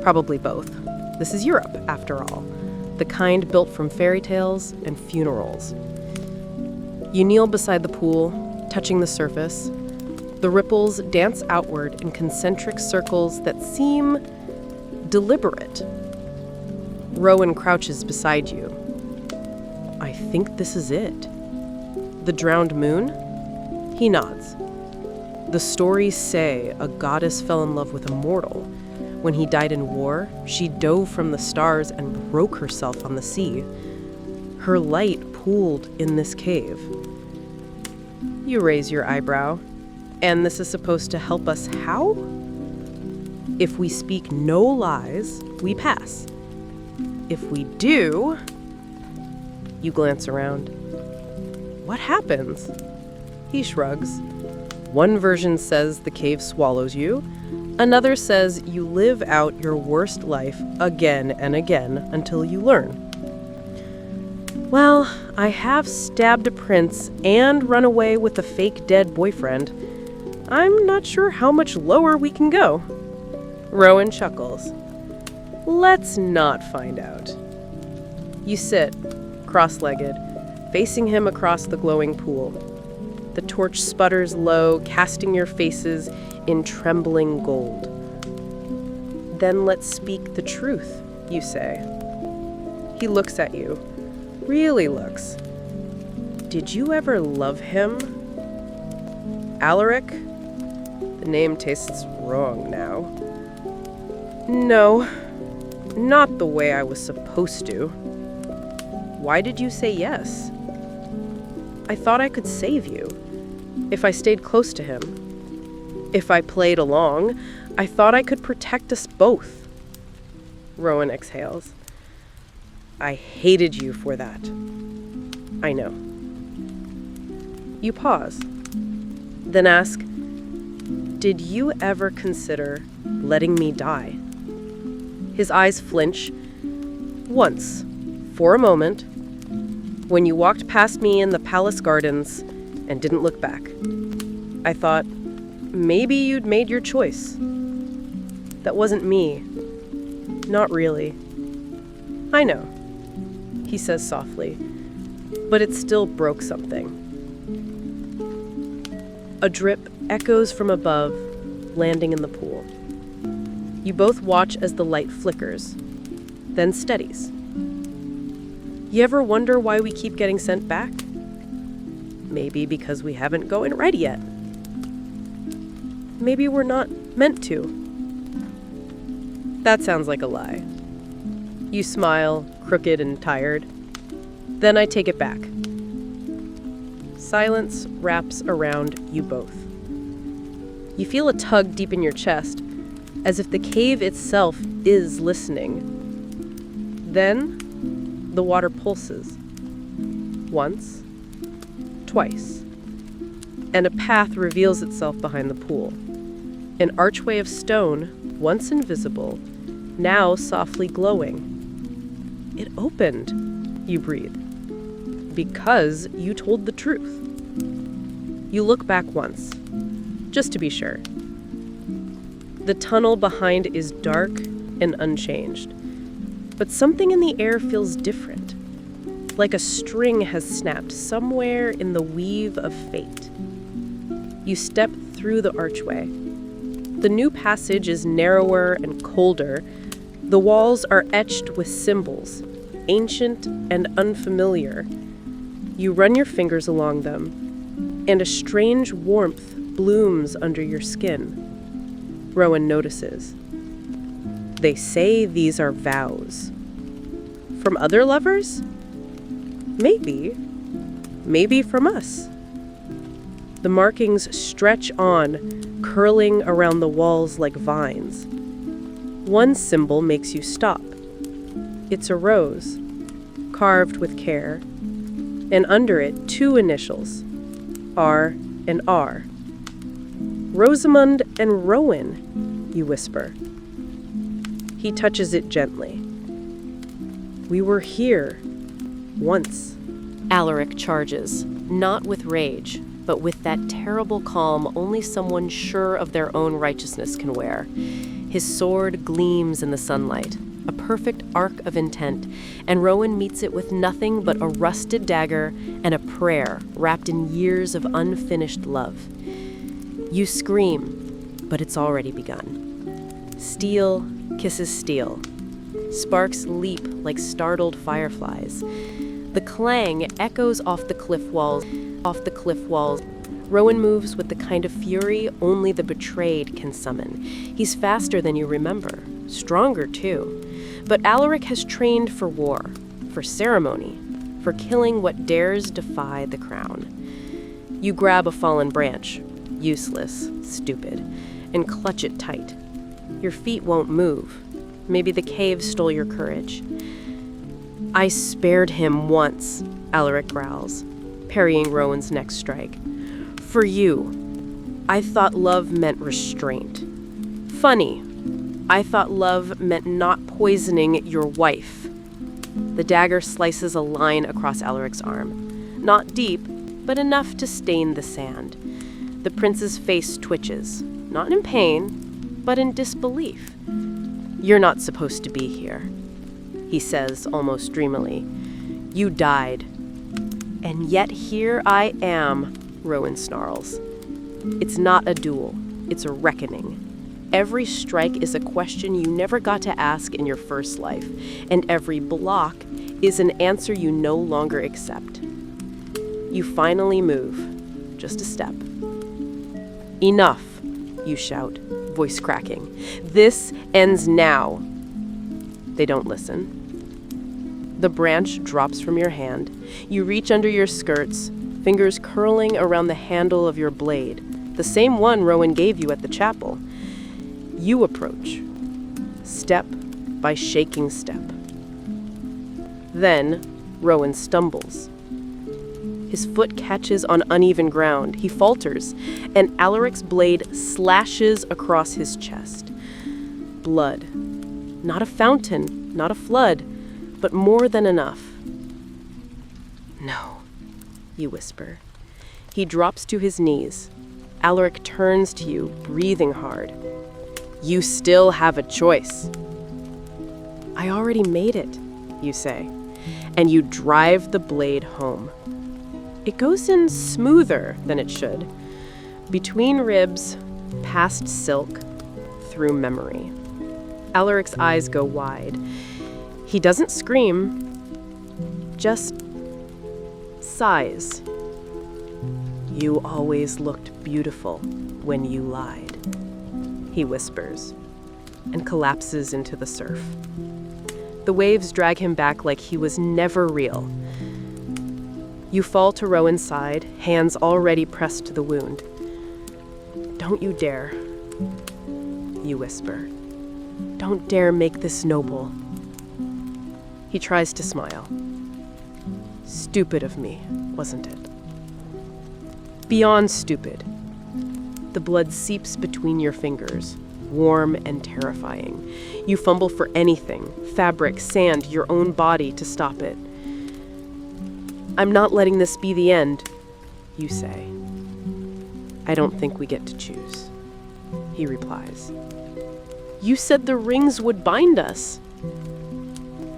Probably both. This is Europe, after all, the kind built from fairy tales and funerals. You kneel beside the pool, touching the surface. The ripples dance outward in concentric circles that seem deliberate. Rowan crouches beside you. I think this is it. The drowned moon? He nods. The stories say a goddess fell in love with a mortal. When he died in war, she dove from the stars and broke herself on the sea. Her light pooled in this cave. You raise your eyebrow. And this is supposed to help us how? If we speak no lies, we pass. If we do... You glance around. What happens? He shrugs. One version says the cave swallows you. Another says you live out your worst life again and again until you learn. Well, I have stabbed a prince and run away with a fake dead boyfriend. I'm not sure how much lower we can go. Rowan chuckles. Let's not find out. You sit, cross-legged, facing him across the glowing pool. The torch sputters low, casting your faces in trembling gold. Then let's speak the truth, you say. He looks at you, really looks. Did you ever love him? Alaric? The name tastes wrong now. No, not the way I was supposed to. Why did you say yes? I thought I could save you, if I stayed close to him. If I played along, I thought I could protect us both. Rowan exhales. I hated you for that. I know. You pause, then ask, did you ever consider letting me die? His eyes flinch. Once, for a moment, when you walked past me in the palace gardens and didn't look back. I thought, maybe you'd made your choice. That wasn't me. Not really. I know, he says softly, but it still broke something. A drip echoes from above, landing in the pool. You both watch as the light flickers, then steadies. You ever wonder why we keep getting sent back? Maybe because we haven't gotten ready yet. Maybe we're not meant to. That sounds like a lie. You smile, crooked and tired. Then I take it back. Silence wraps around you both. You feel a tug deep in your chest, as if the cave itself is listening. Then, the water pulses. Once, twice, and a path reveals itself behind the pool. An archway of stone, once invisible, now softly glowing. It opened, you breathe, because you told the truth. You look back once, just to be sure. The tunnel behind is dark and unchanged, but something in the air feels different, like a string has snapped somewhere in the weave of fate. You step through the archway. The new passage is narrower and colder. The walls are etched with symbols, ancient and unfamiliar. You run your fingers along them, and a strange warmth blooms under your skin. Rowan notices. They say these are vows. From other lovers? Maybe. Maybe from us. The markings stretch on, curling around the walls like vines. One symbol makes you stop. It's a rose, carved with care, and under it 2 initials, R and R. Rosamund and Rowan, you whisper. He touches it gently. We were here, once. Alaric charges, not with rage, but with that terrible calm only someone sure of their own righteousness can wear. His sword gleams in the sunlight, a perfect arc of intent, and Rowan meets it with nothing but a rusted dagger and a prayer wrapped in years of unfinished love. You scream, but it's already begun. Steel kisses steel. Sparks leap like startled fireflies. The clang echoes off the cliff walls. Rowan moves with the kind of fury only the betrayed can summon. He's faster than you remember, stronger too. But Alaric has trained for war, for ceremony, for killing what dares defy the crown. You grab a fallen branch, useless, stupid, and clutch it tight. Your feet won't move. Maybe the cave stole your courage. I spared him once, Alaric growls, parrying Rowan's next strike. For you. I thought love meant restraint. Funny. I thought love meant not poisoning your wife. The dagger slices a line across Alaric's arm. Not deep, but enough to stain the sand. The prince's face twitches, not in pain, but in disbelief. You're not supposed to be here, he says almost dreamily. You died. And yet here I am, Rowan snarls. It's not a duel, it's a reckoning. Every strike is a question you never got to ask in your first life, and every block is an answer you no longer accept. You finally move, just a step. Enough, you shout, voice cracking. This ends now. They don't listen. The branch drops from your hand. You reach under your skirts, fingers curling around the handle of your blade, the same one Rowan gave you at the chapel. You approach, step by shaking step. Then, Rowan stumbles. His foot catches on uneven ground. He falters, and Alaric's blade slashes across his chest. Blood. Not a fountain, not a flood, but more than enough. No, you whisper. He drops to his knees. Alaric turns to you, breathing hard. You still have a choice. I already made it, you say, and you drive the blade home. It goes in smoother than it should, between ribs, past silk, through memory. Alaric's eyes go wide. He doesn't scream, just sighs. "You always looked beautiful when you lied," he whispers, and collapses into the surf. The waves drag him back like he was never real. You fall to row inside, hands already pressed to the wound. "Don't you dare," you whisper. "Don't dare make this noble." He tries to smile. "Stupid of me, wasn't it?" Beyond stupid. The blood seeps between your fingers, warm and terrifying. You fumble for anything, fabric, sand, your own body, to stop it. "I'm not letting this be the end," you say. "I don't think we get to choose," he replies. "You said the rings would bind us."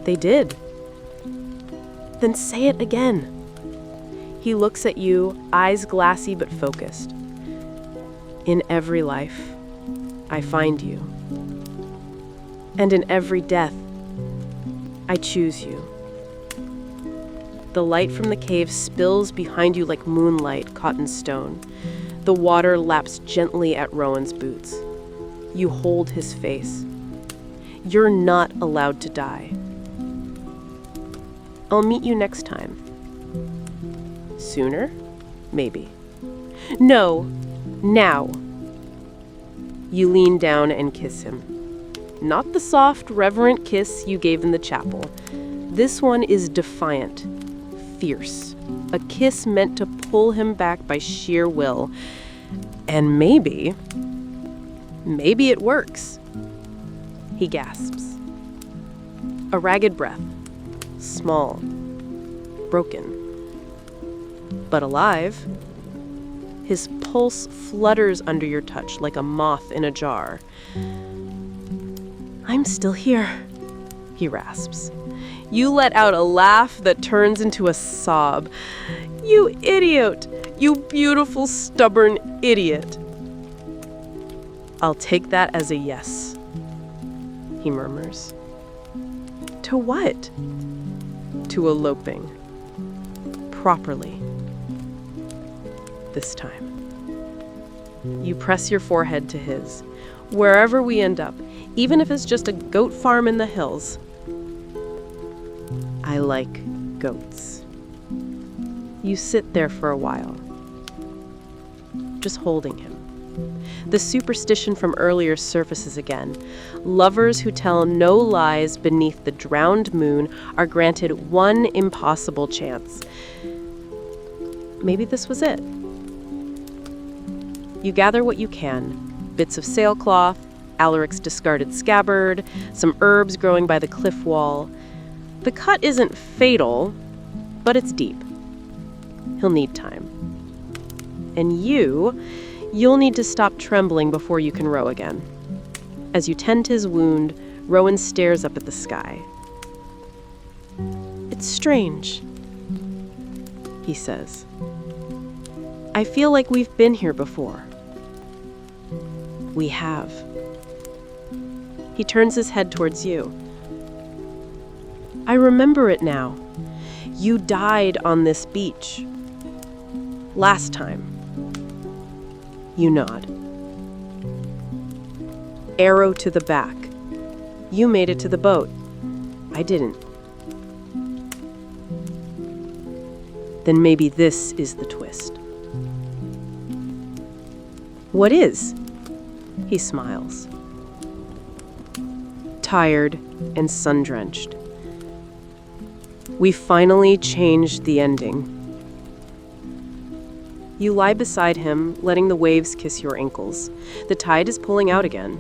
"They did." "Then say it again." He looks at you, eyes glassy but focused. "In every life, I find you. And in every death, I choose you." The light from the cave spills behind you like moonlight caught in stone. The water laps gently at Rowan's boots. You hold his face. You're not allowed to die. "I'll meet you next time." "Sooner? Maybe." "No, now." You lean down and kiss him. Not the soft, reverent kiss you gave in the chapel. This one is defiant, fierce. A kiss meant to pull him back by sheer will. And maybe it works. He gasps. A ragged breath. Small. Broken. But alive. His pulse flutters under your touch like a moth in a jar. "I'm still here," he rasps. You let out a laugh that turns into a sob. "You idiot! You beautiful, stubborn idiot!" "I'll take that as a yes," he murmurs. "To what?" "To eloping. Properly. This time." You press your forehead to his. "Wherever we end up, even if it's just a goat farm in the hills." "I like goats." You sit there for a while, just holding him. The superstition from earlier surfaces again. Lovers who tell no lies beneath the drowned moon are granted one impossible chance. Maybe this was it. You gather what you can. Bits of sailcloth, Alaric's discarded scabbard, some herbs growing by the cliff wall. The cut isn't fatal, but it's deep. He'll need time. And you'll need to stop trembling before you can row again. As you tend his wound, Rowan stares up at the sky. "It's strange," he says. "I feel like we've been here before." "We have." He turns his head towards you. "I remember it now. You died on this beach. Last time." You nod. "Arrow to the back. You made it to the boat. I didn't." "Then maybe this is the twist." "What is?" He smiles. Tired and sun-drenched. "We finally changed the ending." You lie beside him, letting the waves kiss your ankles. The tide is pulling out again.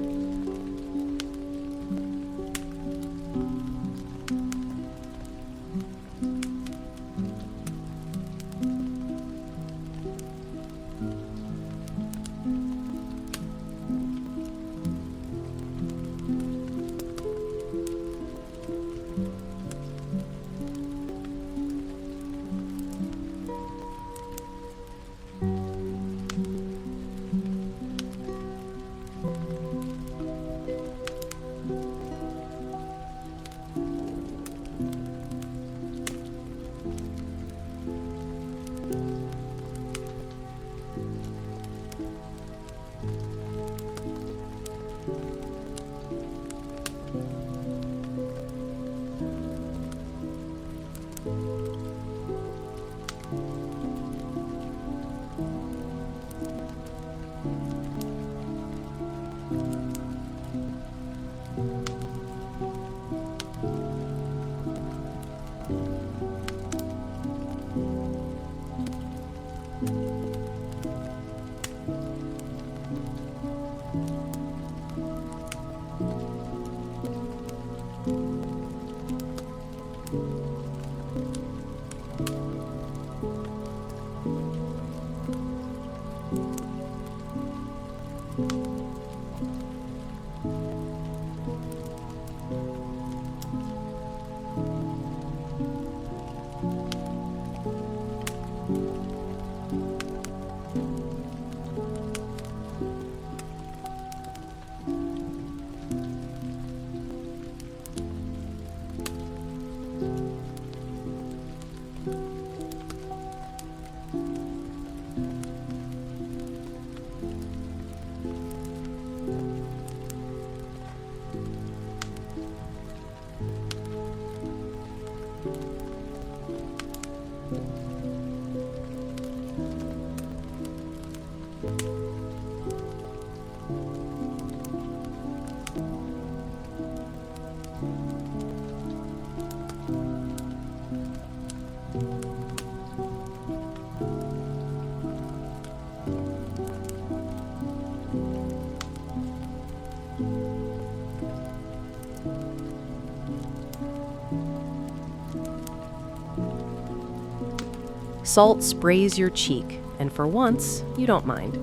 Salt sprays your cheek, and for once, you don't mind.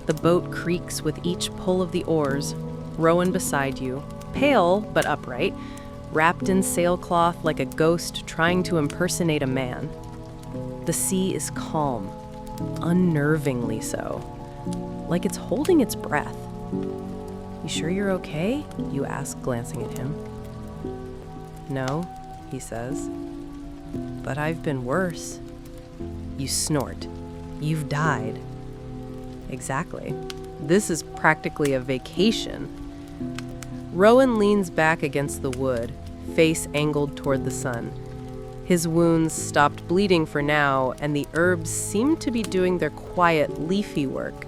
The boat creaks with each pull of the oars. Rowan beside you, pale but upright, wrapped in sailcloth like a ghost trying to impersonate a man. The sea is calm, unnervingly so, like it's holding its breath. "You sure you're okay?" you ask, glancing at him. "No," he says, "but I've been worse." You snort. "You've died." Exactly. This is practically a vacation. Rowan leans back against the wood, face angled toward the sun. His wounds stopped bleeding for now, and the herbs seem to be doing their quiet, leafy work.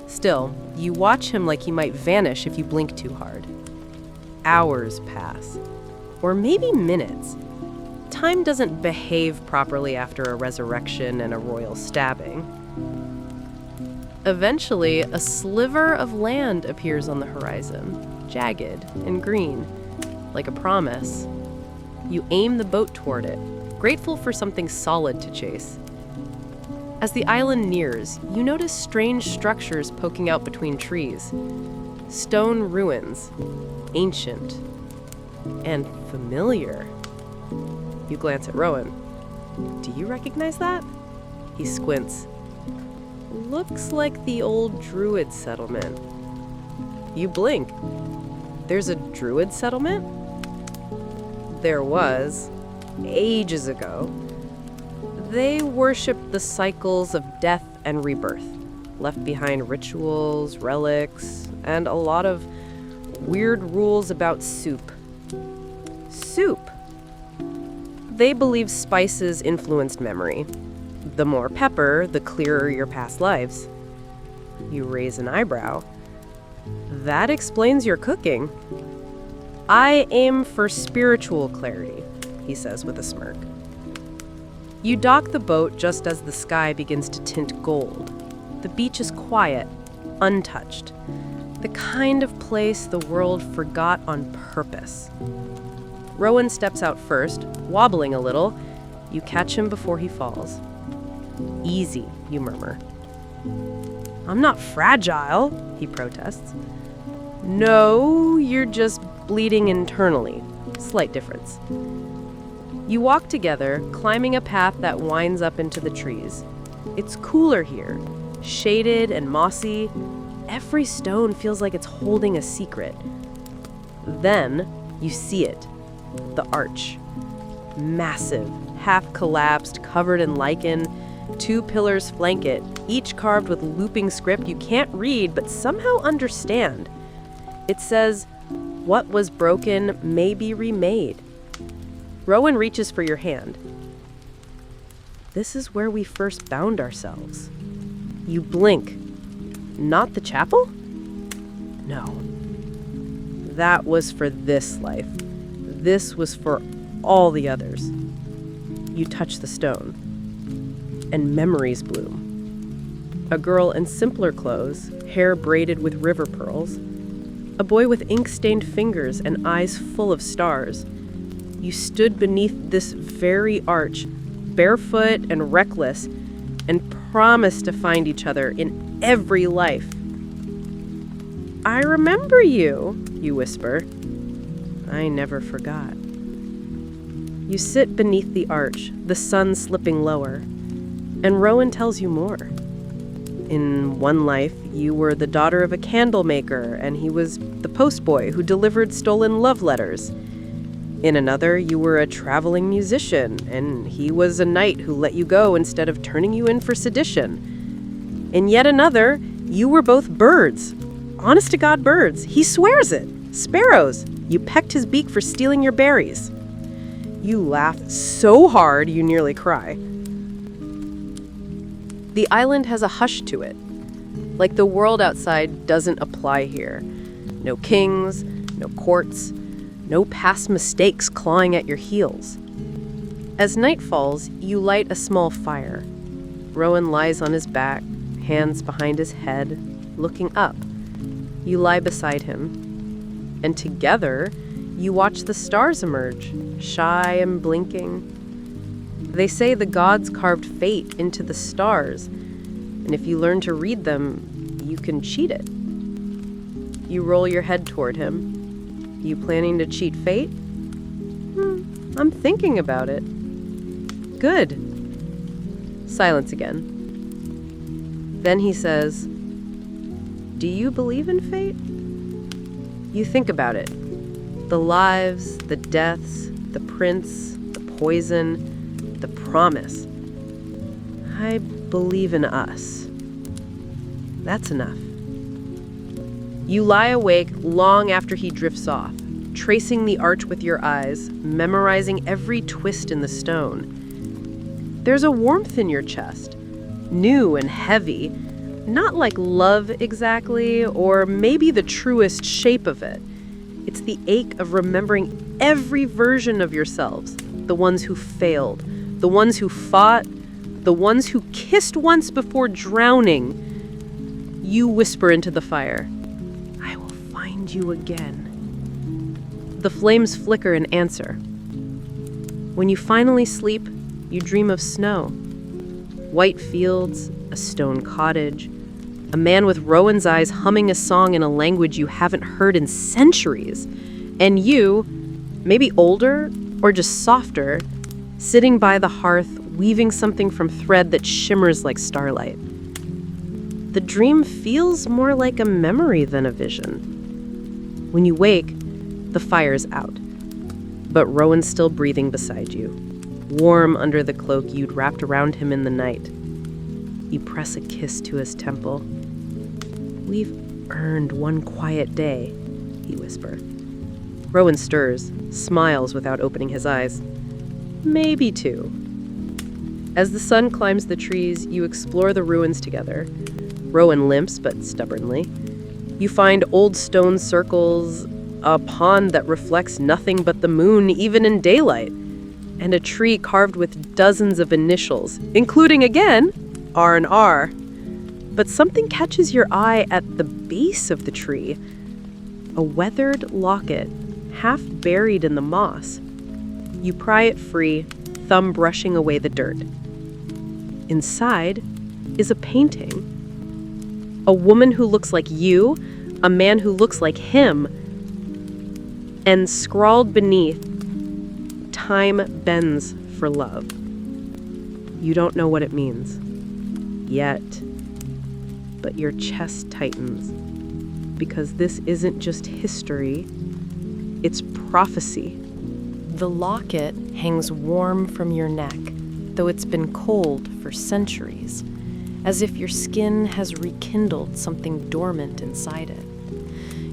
Still, you watch him like he might vanish if you blink too hard. Hours pass, or maybe minutes. Time doesn't behave properly after a resurrection and a royal stabbing. Eventually, a sliver of land appears on the horizon, jagged and green, like a promise. You aim the boat toward it, grateful for something solid to chase. As the island nears, you notice strange structures poking out between trees. Stone ruins, ancient and familiar. You glance at Rowan. "Do you recognize that?" He squints. "Looks like the old Druid settlement." You blink. "There's a Druid settlement?" "There was, ages ago. They worshipped the cycles of death and rebirth, left behind rituals, relics, and a lot of weird rules about soup." Soup? They believe spices influenced memory. The more pepper, the clearer your past lives. You raise an eyebrow. "That explains your cooking." "I aim for spiritual clarity," he says with a smirk. You dock the boat just as the sky begins to tint gold. The beach is quiet, untouched. The kind of place the world forgot on purpose. Rowan steps out first, wobbling a little. You catch him before he falls. "Easy," you murmur. "I'm not fragile," he protests. "No, you're just bleeding internally. Slight difference." You walk together, climbing a path that winds up into the trees. It's cooler here, shaded and mossy. Every stone feels like it's holding a secret. Then you see it, the arch. Massive, half collapsed, covered in lichen. 2 pillars flank it, each carved with looping script you can't read but somehow understand. It says, "What was broken may be remade." Rowan reaches for your hand. "This is where we first bound ourselves." You blink. "Not the chapel?" "No. That was for this life. This was for all the others." You touch the stone, and memories bloom. A girl in simpler clothes, hair braided with river pearls. A boy with ink-stained fingers and eyes full of stars. You stood beneath this very arch, barefoot and reckless, and promised to find each other in every life. "I remember you," you whisper. "I never forgot." You sit beneath the arch, the sun slipping lower, and Rowan tells you more. In one life, you were the daughter of a candle maker, and he was the postboy who delivered stolen love letters. In another, you were a traveling musician, and he was a knight who let you go instead of turning you in for sedition. In yet another, you were both birds. Honest to God birds. He swears it. Sparrows. You pecked his beak for stealing your berries. You laugh so hard you nearly cry. The island has a hush to it, like the world outside doesn't apply here. No kings, no courts, no past mistakes clawing at your heels. As night falls, you light a small fire. Rowan lies on his back, hands behind his head, looking up. You lie beside him, and together, you watch the stars emerge, shy and blinking. They say the gods carved fate into the stars, and if you learn to read them, you can cheat it. You roll your head toward him. You planning to cheat fate? I'm thinking about it. Good. Silence again. Then he says, "Do you believe in fate?" You think about it. The lives, the deaths, the prince, the poison, the promise. I believe in us. That's enough. You lie awake long after he drifts off, tracing the arch with your eyes, memorizing every twist in the stone. There's a warmth in your chest, new and heavy, not like love exactly, or maybe the truest shape of it. It's the ache of remembering every version of yourselves, the ones who failed, the ones who fought, the ones who kissed once before drowning. You whisper into the fire, "I will find you again." The flames flicker in answer. When you finally sleep, you dream of snow. White fields, a stone cottage, a man with Rowan's eyes humming a song in a language you haven't heard in centuries, and you, maybe older or just softer, sitting by the hearth, weaving something from thread that shimmers like starlight. The dream feels more like a memory than a vision. When you wake, the fire's out, but Rowan's still breathing beside you, warm under the cloak you'd wrapped around him in the night. You press a kiss to his temple. "We've earned one quiet day," he whispers. Rowan stirs, smiles without opening his eyes. Maybe two. As the sun climbs the trees, you explore the ruins together. Rowan limps, but stubbornly. You find old stone circles, a pond that reflects nothing but the moon, even in daylight, and a tree carved with dozens of initials, including, again, R&R. But something catches your eye at the base of the tree. A weathered locket, half buried in the moss. You pry it free, thumb brushing away the dirt. Inside is a painting. A woman who looks like you, a man who looks like him, and scrawled beneath, "Time bends for love." You don't know what it means. Yet. But your chest tightens, because this isn't just history, it's prophecy. The locket hangs warm from your neck, though it's been cold for centuries, as if your skin has rekindled something dormant inside it.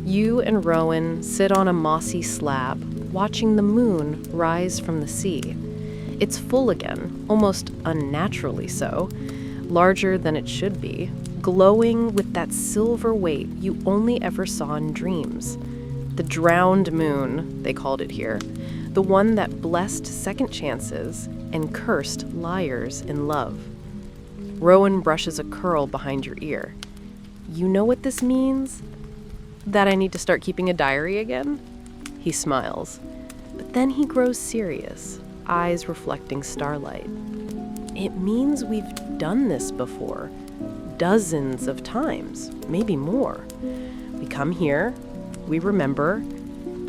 You and Rowan sit on a mossy slab, watching the moon rise from the sea. It's full again, almost unnaturally so, larger than it should be, glowing with that silver weight you only ever saw in dreams. The drowned moon, they called it here, the one that blessed second chances and cursed liars in love. Rowan brushes a curl behind your ear. "You know what this means? That I need to start keeping a diary again?" He smiles, but then he grows serious, eyes reflecting starlight. "It means we've done this before. Dozens of times, maybe more. We come here, we remember,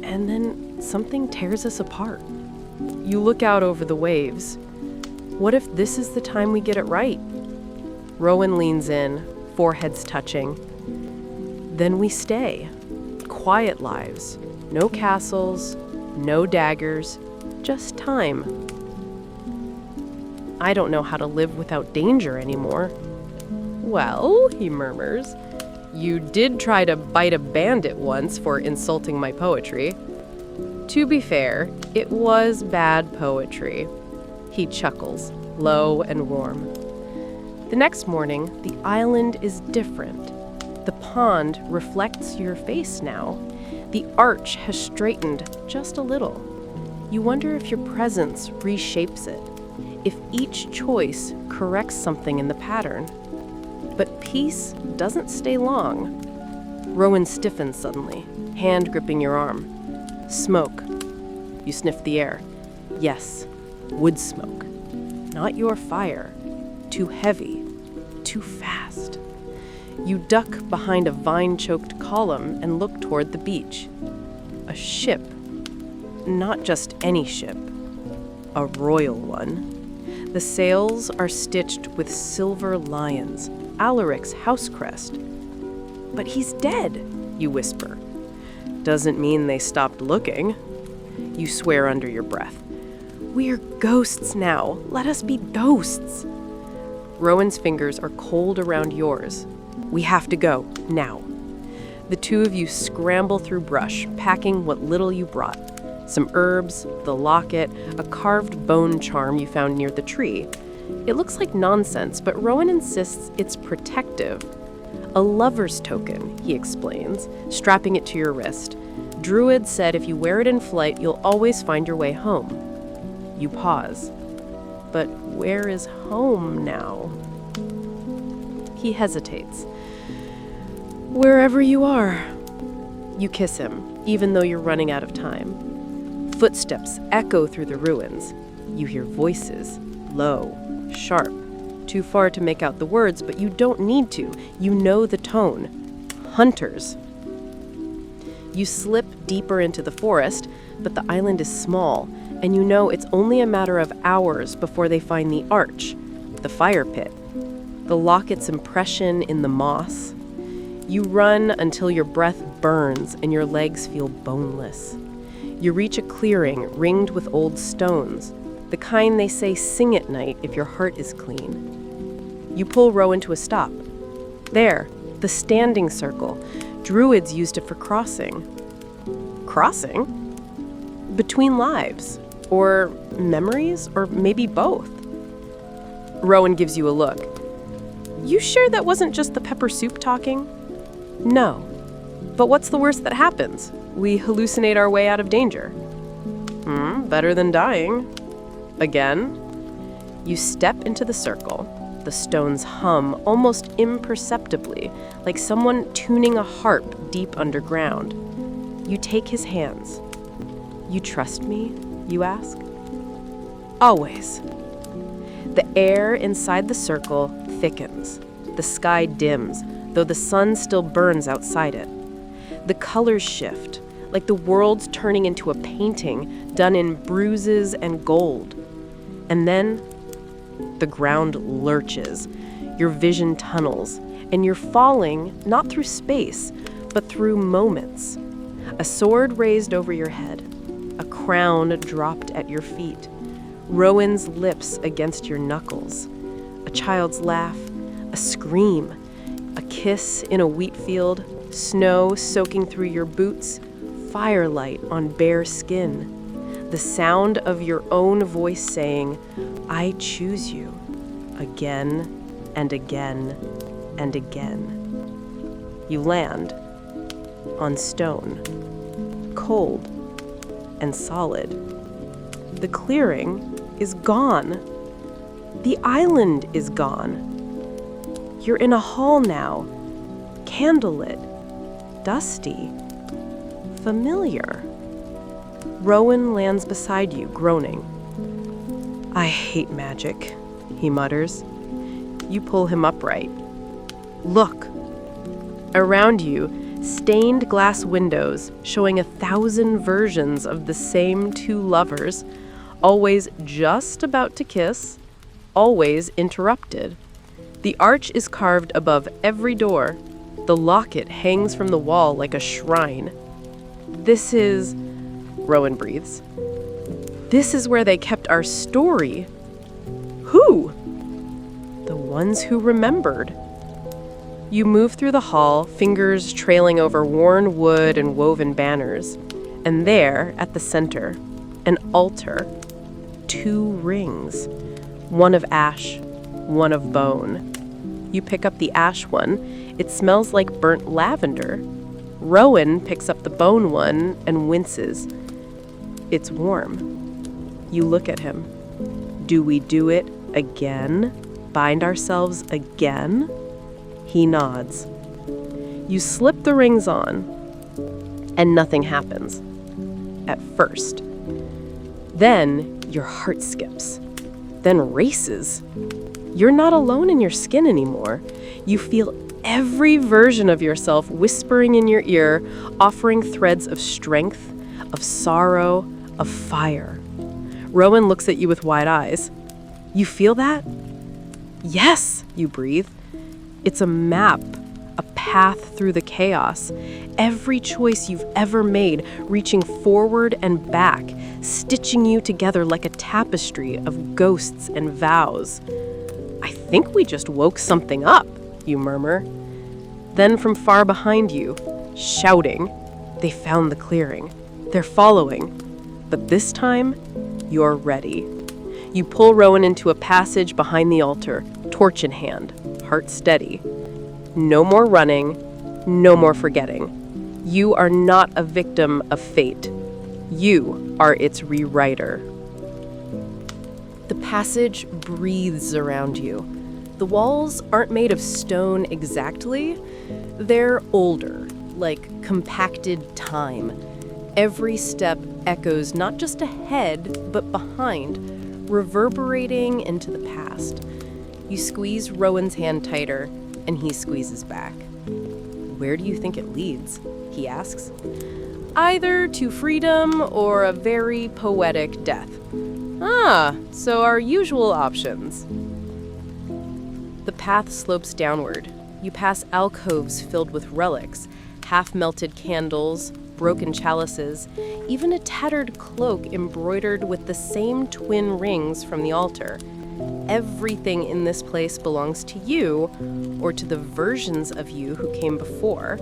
and then something tears us apart." You look out over the waves. What if this is the time we get it right? Rowan leans in, foreheads touching. Then we stay. Quiet lives. No castles, no daggers, just time. "I don't know how to live without danger anymore." "Well," he murmurs, "you did try to bite a bandit once for insulting my poetry." To be fair, it was bad poetry. He chuckles, low and warm. The next morning, the island is different. The pond reflects your face now. The arch has straightened just a little. You wonder if your presence reshapes it, if each choice corrects something in the pattern. But peace doesn't stay long. Rowan stiffens suddenly, hand gripping your arm. "Smoke." You sniff the air. Yes, wood smoke. not your fire. Too heavy, too fast. You duck behind a vine-choked column and look toward the beach. A ship. Not just any ship. A royal one. The sails are stitched with silver lions, Alaric's house crest. But he's dead, you whisper. Doesn't mean they stopped looking. You swear under your breath. We're ghosts now. Let us be ghosts. Rowan's fingers are cold around yours. We have to go, now. The two of you scramble through brush, packing what little you brought. Some herbs, the locket, a carved bone charm you found near the tree. It looks like nonsense, but Rowan insists it's protective. A lover's token, he explains, strapping it to your wrist. Druid said if you wear it in flight, you'll always find your way home. You pause. But where is home now? He hesitates. Wherever you are. You kiss him, even though you're running out of time. Footsteps echo through the ruins. You hear voices, low, sharp, too far to make out the words, but you don't need to. You know the tone. Hunters. You slip deeper into the forest, but the island is small, and you know it's only a matter of hours before they find the arch, the fire pit, the locket's impression in the moss. You run until your breath burns and your legs feel boneless. You reach a clearing ringed with old stones, the kind they say sing at night if your heart is clean. You pull Rowan to a stop. There, the standing circle. Druids used it for crossing. Crossing? Between lives. Or memories, or maybe both. Rowan gives you a look. You sure that wasn't just the pepper soup talking? No. But what's the worst that happens? We hallucinate our way out of danger. Better than dying. Again. You step into the circle. The stones hum almost imperceptibly, like someone tuning a harp deep underground. You take his hands. You trust me? You ask. Always. The air inside the circle thickens. The sky dims, though the sun still burns outside it. The colors shift, like the world's turning into a painting done in bruises and gold. And then the ground lurches, your vision tunnels, and you're falling not through space, but through moments. A sword raised over your head. A crown dropped at your feet, Rowan's lips against your knuckles, a child's laugh, a scream, a kiss in a wheat field, snow soaking through your boots, firelight on bare skin, the sound of your own voice saying, I choose you, again and again and again. You land on stone, cold and solid. The clearing is gone. The island is gone. You're in a hall now, candlelit, dusty, familiar. Rowan lands beside you, groaning. I hate magic, he mutters. You pull him upright. Look. Around you, stained glass windows showing 1,000 versions of the same two lovers, always just about to kiss, always interrupted. The arch is carved above every door. The locket hangs from the wall like a shrine. This is... Rowan breathes. This is where they kept our story. Who? The ones who remembered. You move through the hall, fingers trailing over worn wood and woven banners. And there, at the center, an altar. 2 rings. One of ash, one of bone. You pick up the ash one. It smells like burnt lavender. Rowan picks up the bone one and winces. It's warm. You look at him. Do we do it again? Bind ourselves again? He nods. You slip the rings on, and nothing happens. At first. Then your heart skips. then races. You're not alone in your skin anymore. You feel every version of yourself whispering in your ear, offering threads of strength, of sorrow, of fire. Rowan looks at you with wide eyes. You feel that? Yes, you breathe. It's a map, a path through the chaos. Every choice you've ever made, reaching forward and back, stitching you together like a tapestry of ghosts and vows. I think we just woke something up, you murmur. Then from far behind you, shouting, they found the clearing. They're following. But this time, you're ready. You pull Rowan into a passage behind the altar, torch in hand, heart steady. No more running, no more forgetting. You are not a victim of fate. You are its rewriter. The passage breathes around you. The walls aren't made of stone exactly. They're older, like compacted time. Every step echoes not just ahead, but behind, reverberating into the past. You squeeze Rowan's hand tighter, and he squeezes back. Where do you think it leads? He asks. Either to freedom or a very poetic death. Ah, so our usual options. The path slopes downward. You pass alcoves filled with relics, half-melted candles, broken chalices, even a tattered cloak embroidered with the same twin rings from the altar. Everything in this place belongs to you, or to the versions of you who came before.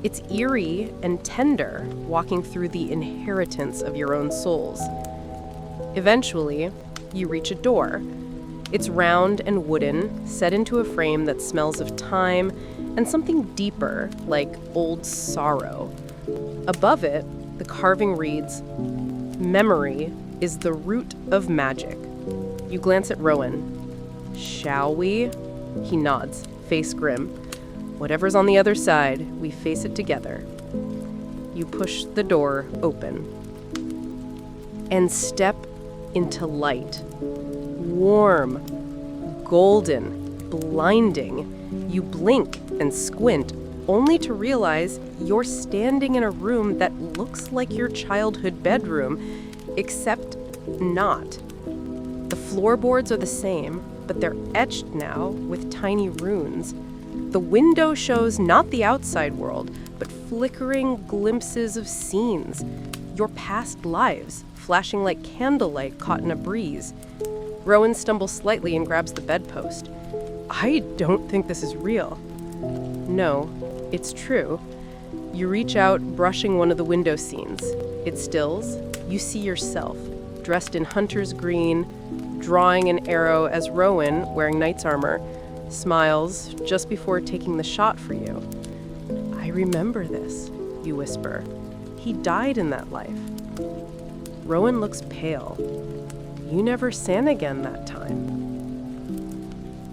It's eerie and tender, walking through the inheritance of your own souls. Eventually, you reach a door. It's round and wooden, set into a frame that smells of time and something deeper, like old sorrow. Above it, the carving reads, "Memory is the root of magic." You glance at Rowan. "Shall we?" He nods, face grim. "Whatever's on the other side, we face it together." You push the door open and step into light. Warm, golden, blinding. You blink and squint, only to realize you're standing in a room that looks like your childhood bedroom, except not. The floorboards are the same, but they're etched now with tiny runes. The window shows not the outside world, but flickering glimpses of scenes, your past lives, flashing like candlelight caught in a breeze. Rowan stumbles slightly and grabs the bedpost. "I don't think this is real." "No, it's true." You reach out, brushing one of the window scenes. It stills. You see yourself, dressed in hunter's green, drawing an arrow as Rowan, wearing knight's armor, smiles just before taking the shot for you. "I remember this," you whisper. "He died in that life." Rowan looks pale. "You never sang again that time."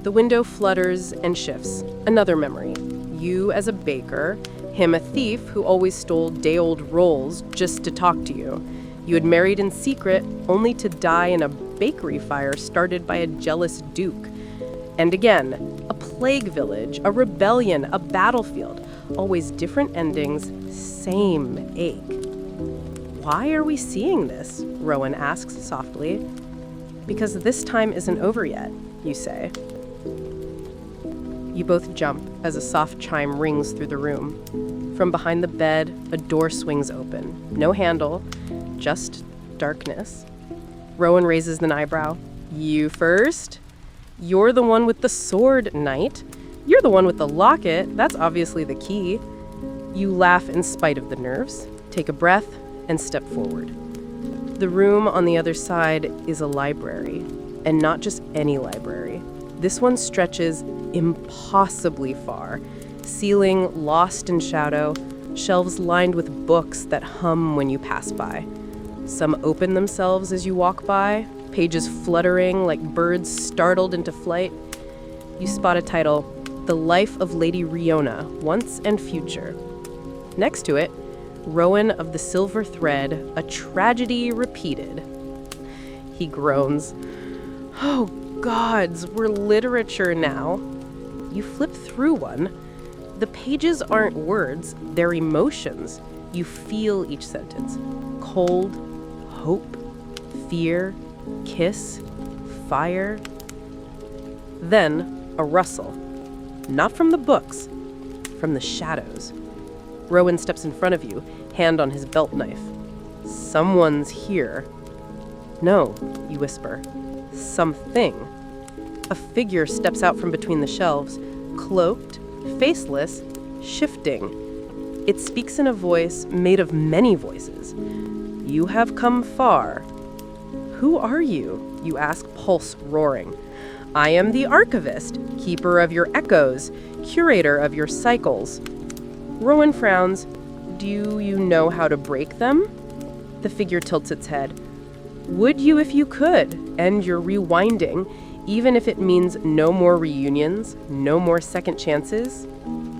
The window flutters and shifts. Another memory. You as a baker, him a thief who always stole day-old rolls just to talk to you. You had married in secret, only to die in a bakery fire started by a jealous duke. And again, a plague village, a rebellion, a battlefield. Always different endings, same ache. "Why are we seeing this?" Rowan asks softly. "Because this time isn't over yet," you say. You both jump as a soft chime rings through the room. From behind the bed, a door swings open. No handle, just darkness. Rowan raises an eyebrow. "You first? You're the one with the sword, knight. You're the one with the locket. That's obviously the key." You laugh in spite of the nerves, take a breath, and step forward. The room on the other side is a library, and not just any library. This one stretches impossibly far, ceiling lost in shadow, shelves lined with books that hum when you pass by. Some open themselves as you walk by, pages fluttering like birds startled into flight. You spot a title, "The Life of Lady Riona, Once and Future." Next to it, Rowan of the Silver Thread, a tragedy repeated. He groans. Oh, gods, we're literature now. You flip through one. The pages aren't words, they're emotions. You feel each sentence. Cold, hope, fear, kiss, fire. Then, a rustle. Not from the books, from the shadows. Rowan steps in front of you, hand on his belt knife. Someone's here. No, you whisper. Something. A figure steps out from between the shelves, cloaked, faceless, shifting. It speaks in a voice made of many voices. You have come far. Who are you? You ask, pulse roaring. I am the archivist, keeper of your echoes, curator of your cycles. Rowan frowns. Do you know how to break them? The figure tilts its head. Would you if you could, end your rewinding, even if it means no more reunions, no more second chances?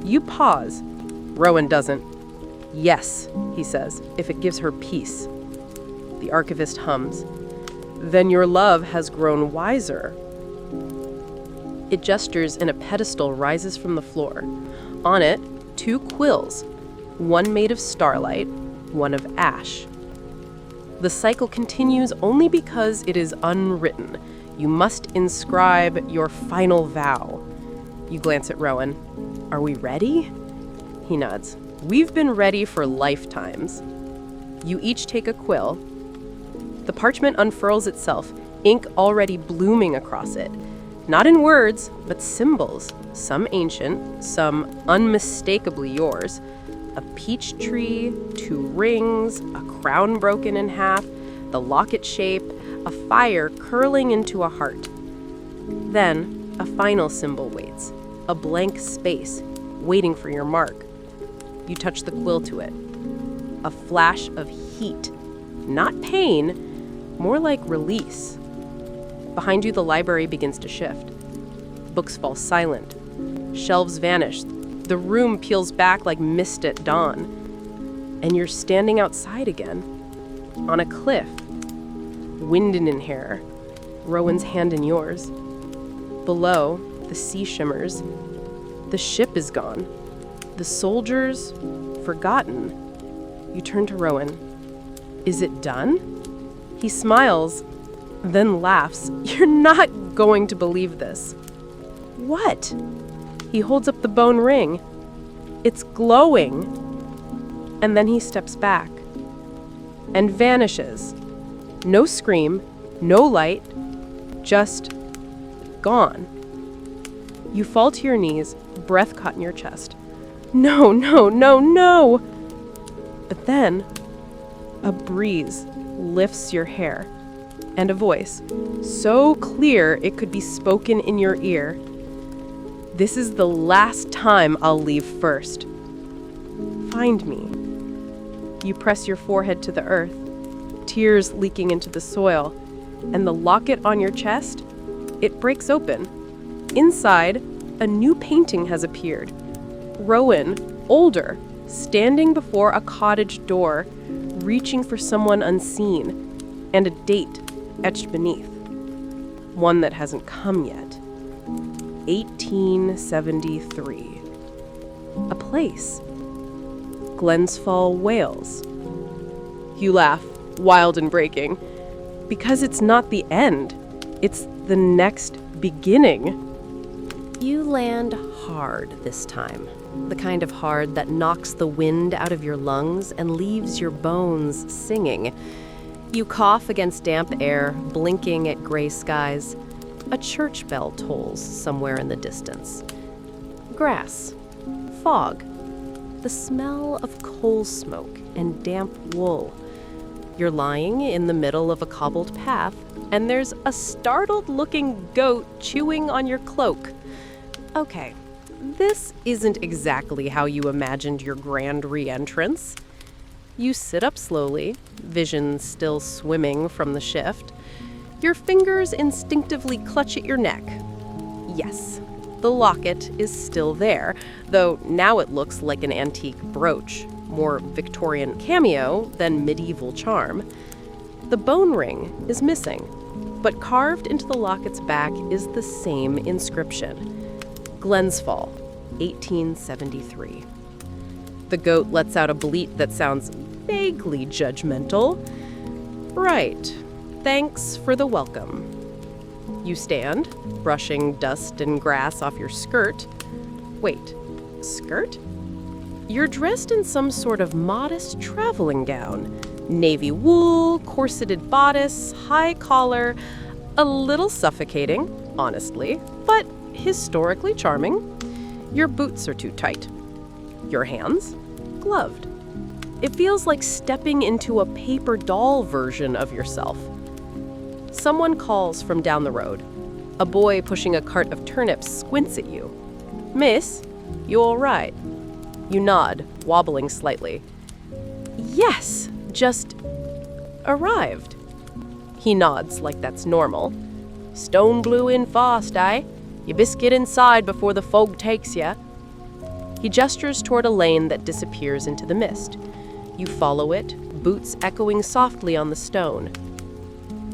You pause. Rowan doesn't. Yes, he says, if it gives her peace. The archivist hums. Then your love has grown wiser. It gestures and a pedestal rises from the floor. On it, 2 quills, one made of starlight, one of ash. The cycle continues only because it is unwritten. You must inscribe your final vow. You glance at Rowan. Are we ready? He nods. We've been ready for lifetimes. You each take a quill. The parchment unfurls itself, ink already blooming across it. Not in words, but symbols, some ancient, some unmistakably yours. A peach tree, 2 rings, a crown broken in half, the locket shape, a fire curling into a heart. Then, a final symbol waits, a blank space, waiting for your mark. You touch the quill to it. A flash of heat. Not pain, more like release. Behind you, the library begins to shift. Books fall silent. Shelves vanish. The room peels back like mist at dawn. And you're standing outside again, on a cliff. Wind in hair, Rowan's hand in yours. Below, the sea shimmers. The ship is gone. The soldiers, forgotten. You turn to Rowan. Is it done? He smiles, then laughs. You're not going to believe this. What? He holds up the bone ring. It's glowing. And then he steps back and vanishes. No scream, no light, just gone. You fall to your knees, breath caught in your chest. No, no, no, no! But then, a breeze lifts your hair, and a voice, so clear it could be spoken in your ear. This is the last time I'll leave first. Find me. You press your forehead to the earth, tears leaking into the soil, and the locket on your chest, it breaks open. Inside, a new painting has appeared. Rowan, older, standing before a cottage door, reaching for someone unseen, and a date etched beneath. One that hasn't come yet. 1873. A place. Glensfall, Wales. You laugh, wild and breaking, because it's not the end. It's the next beginning. You land hard this time. The kind of hard that knocks the wind out of your lungs and leaves your bones singing. You cough against damp air, blinking at gray skies. A church bell tolls somewhere in the distance. Grass. Fog. The smell of coal smoke and damp wool. You're lying in the middle of a cobbled path, and there's a startled-looking goat chewing on your cloak. Okay, this isn't exactly how you imagined your grand re-entrance. You sit up slowly, vision still swimming from the shift. Your fingers instinctively clutch at your neck. Yes, the locket is still there, though now it looks like an antique brooch, more Victorian cameo than medieval charm. The bone ring is missing. But carved into the locket's back is the same inscription: Glensfall, 1873. The goat lets out a bleat that sounds vaguely judgmental. Right. Thanks for the welcome. You stand, brushing dust and grass off your skirt. Wait, skirt? You're dressed in some sort of modest traveling gown. Navy wool, corseted bodice, high collar. A little suffocating, honestly, but historically charming. Your boots are too tight. Your hands? Gloved. It feels like stepping into a paper doll version of yourself. Someone calls from down the road. A boy pushing a cart of turnips squints at you. Miss, you all right? You nod, wobbling slightly. Yes, just arrived. He nods like that's normal. Stone blew in fast, eh? You best get inside before the fog takes ya. He gestures toward a lane that disappears into the mist. You follow it, boots echoing softly on the stone.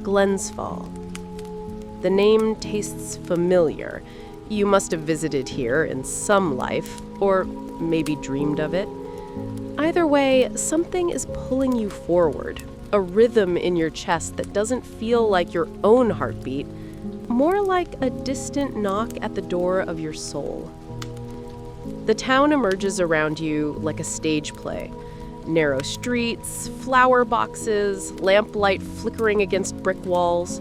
Glensfall. The name tastes familiar. You must have visited here in some life, or maybe dreamed of it. Either way, something is pulling you forward, a rhythm in your chest that doesn't feel like your own heartbeat, more like a distant knock at the door of your soul. The town emerges around you like a stage play. Narrow streets, flower boxes, lamplight flickering against brick walls.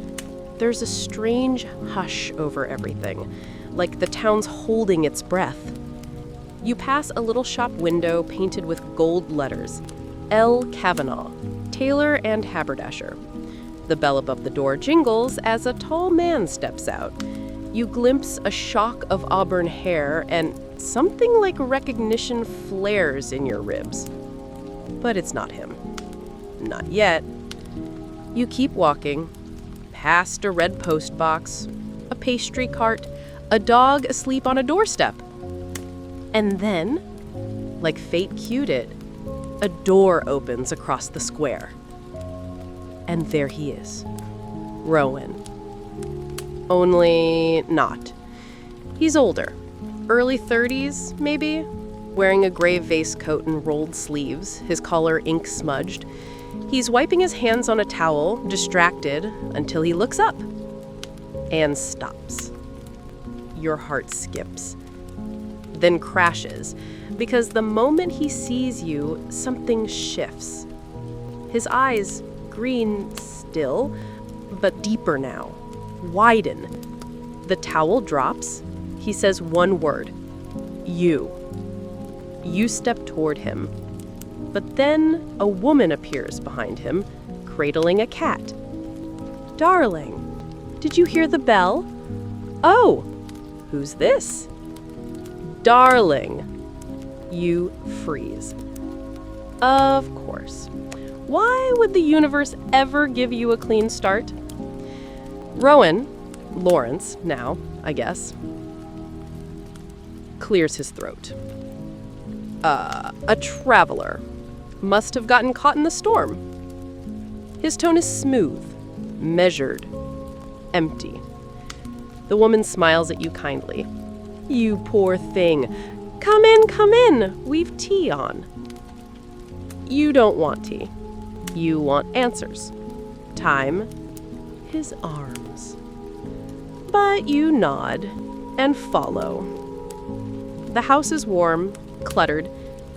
There's a strange hush over everything, like the town's holding its breath. You pass a little shop window painted with gold letters, L. Kavanaugh, tailor and haberdasher. The bell above the door jingles as a tall man steps out. You glimpse a shock of auburn hair and something like recognition flares in your ribs. But it's not him. Not yet. You keep walking, past a red post box, a pastry cart, a dog asleep on a doorstep. And then, like fate cued it, a door opens across the square. And there he is, Rowan. Only not. He's older, early 30s, maybe, wearing a gray vase coat and rolled sleeves, his collar ink smudged. He's wiping his hands on a towel, distracted, until he looks up and stops. Your heart skips, then crashes, because the moment he sees you, something shifts. His eyes, green still, but deeper now, widen. The towel drops. He says one word, you. You step toward him. But then a woman appears behind him, cradling a cat. Darling, did you hear the bell? Oh, who's this? Darling. You freeze. Of course. Why would the universe ever give you a clean start? Rowan, Lawrence now, I guess, clears his throat. A traveler. Must have gotten caught in the storm. His tone is smooth, measured, empty. The woman smiles at you kindly. You poor thing. Come in. We've tea on. You don't want tea. You want answers. Time. His arms. But you nod and follow. The house is warm, cluttered,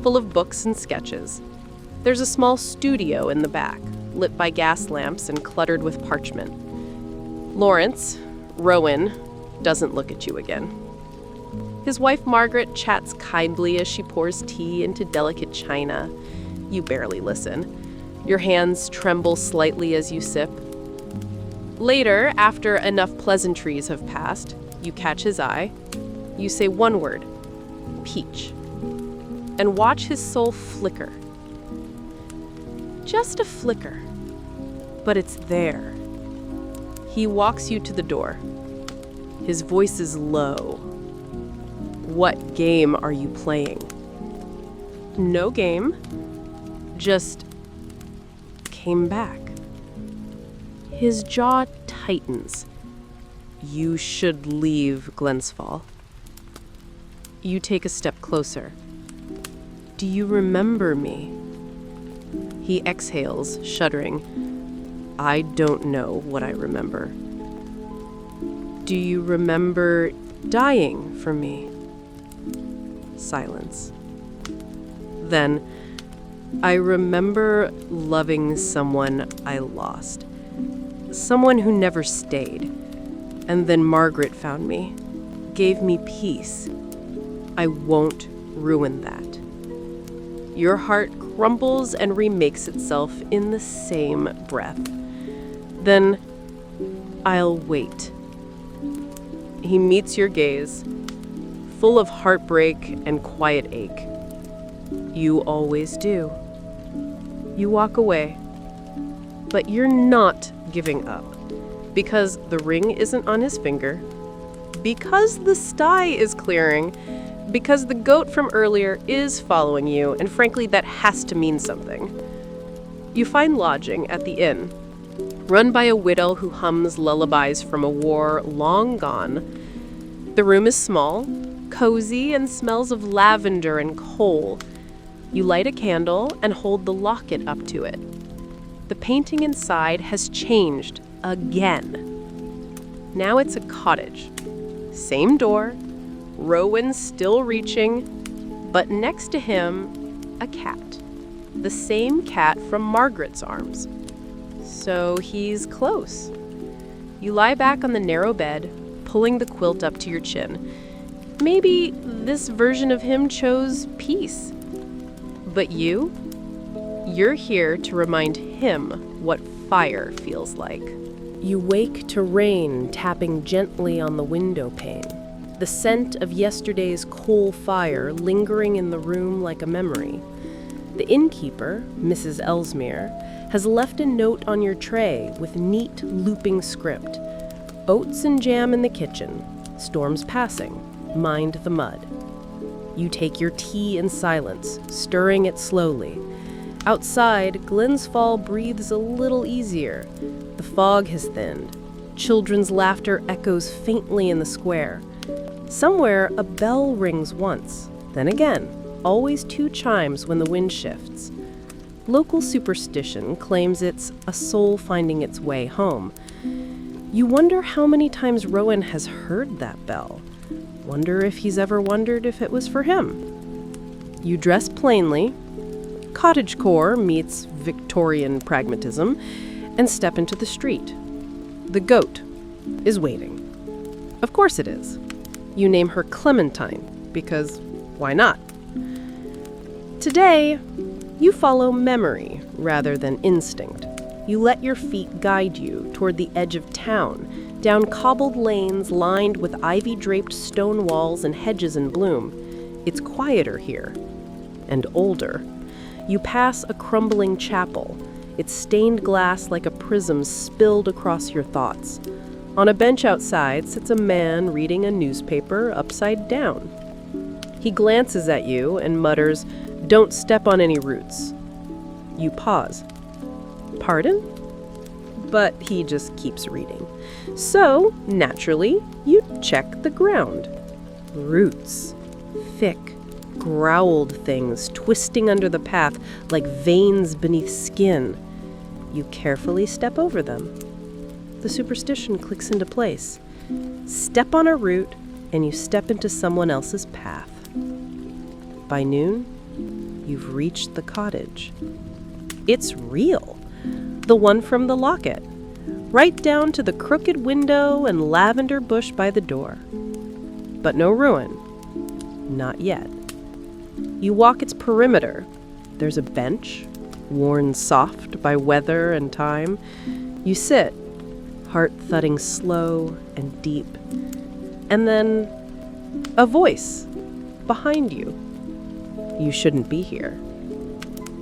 full of books and sketches. There's a small studio in the back, lit by gas lamps and cluttered with parchment. Lawrence, Rowan, doesn't look at you again. His wife Margaret chats kindly as she pours tea into delicate china. You barely listen. Your hands tremble slightly as you sip. Later, after enough pleasantries have passed, you catch his eye. You say one word, peach, and watch his soul flicker. Just a flicker, but it's there. He walks you to the door. His voice is low. What game are you playing? No game, just came back. His jaw tightens. You should leave, Glensfall. You take a step closer. Do you remember me? He exhales, shuddering. I don't know what I remember. Do you remember dying for me? Silence. Then, I remember loving someone I lost. Someone who never stayed. And then Margaret found me, gave me peace. I won't ruin that. Your heart crumbles and remakes itself in the same breath. Then, I'll wait. He meets your gaze, full of heartbreak and quiet ache. You always do. You walk away. But you're not giving up. Because the ring isn't on his finger. Because the sty is clearing. Because the goat from earlier is following you, and frankly, that has to mean something. You find lodging at the inn, run by a widow who hums lullabies from a war long gone. The room is small, cozy, and smells of lavender and coal. You light a candle and hold the locket up to it. The painting inside has changed again. Now it's a cottage. Same door, Rowan still reaching, but next to him, a cat. The same cat from Margaret's arms. So he's close. You lie back on the narrow bed, pulling the quilt up to your chin. Maybe this version of him chose peace. But you're here to remind him what fire feels like. You wake to rain tapping gently on the window pane. The scent of yesterday's coal fire lingering in the room like a memory. The innkeeper, Mrs. Ellesmere, has left a note on your tray with neat looping script. Oats and jam in the kitchen. Storms passing. Mind the mud. You take your tea in silence, stirring it slowly. Outside, Glensfall breathes a little easier. The fog has thinned. Children's laughter echoes faintly in the square. Somewhere, a bell rings once, then again, always 2 chimes when the wind shifts. Local superstition claims it's a soul finding its way home. You wonder how many times Rowan has heard that bell. Wonder if he's ever wondered if it was for him. You dress plainly, cottagecore meets Victorian pragmatism, and step into the street. The goat is waiting. Of course it is. You name her Clementine, because why not? Today, you follow memory rather than instinct. You let your feet guide you toward the edge of town, down cobbled lanes lined with ivy-draped stone walls and hedges in bloom. It's quieter here, and older. You pass a crumbling chapel, its stained glass like a prism spilled across your thoughts. On a bench outside sits a man reading a newspaper upside down. He glances at you and mutters, "Don't step on any roots." You pause. Pardon? But he just keeps reading. So, naturally, you check the ground. Roots. Thick, growled things twisting under the path like veins beneath skin. You carefully step over them. The superstition clicks into place. Step on a root, and you step into someone else's path. By noon, you've reached the cottage. It's real. The one from the locket. Right down to the crooked window and lavender bush by the door. But no ruin. Not yet. You walk its perimeter. There's a bench, worn soft by weather and time. You sit, heart thudding slow and deep. And then, a voice behind you. You shouldn't be here.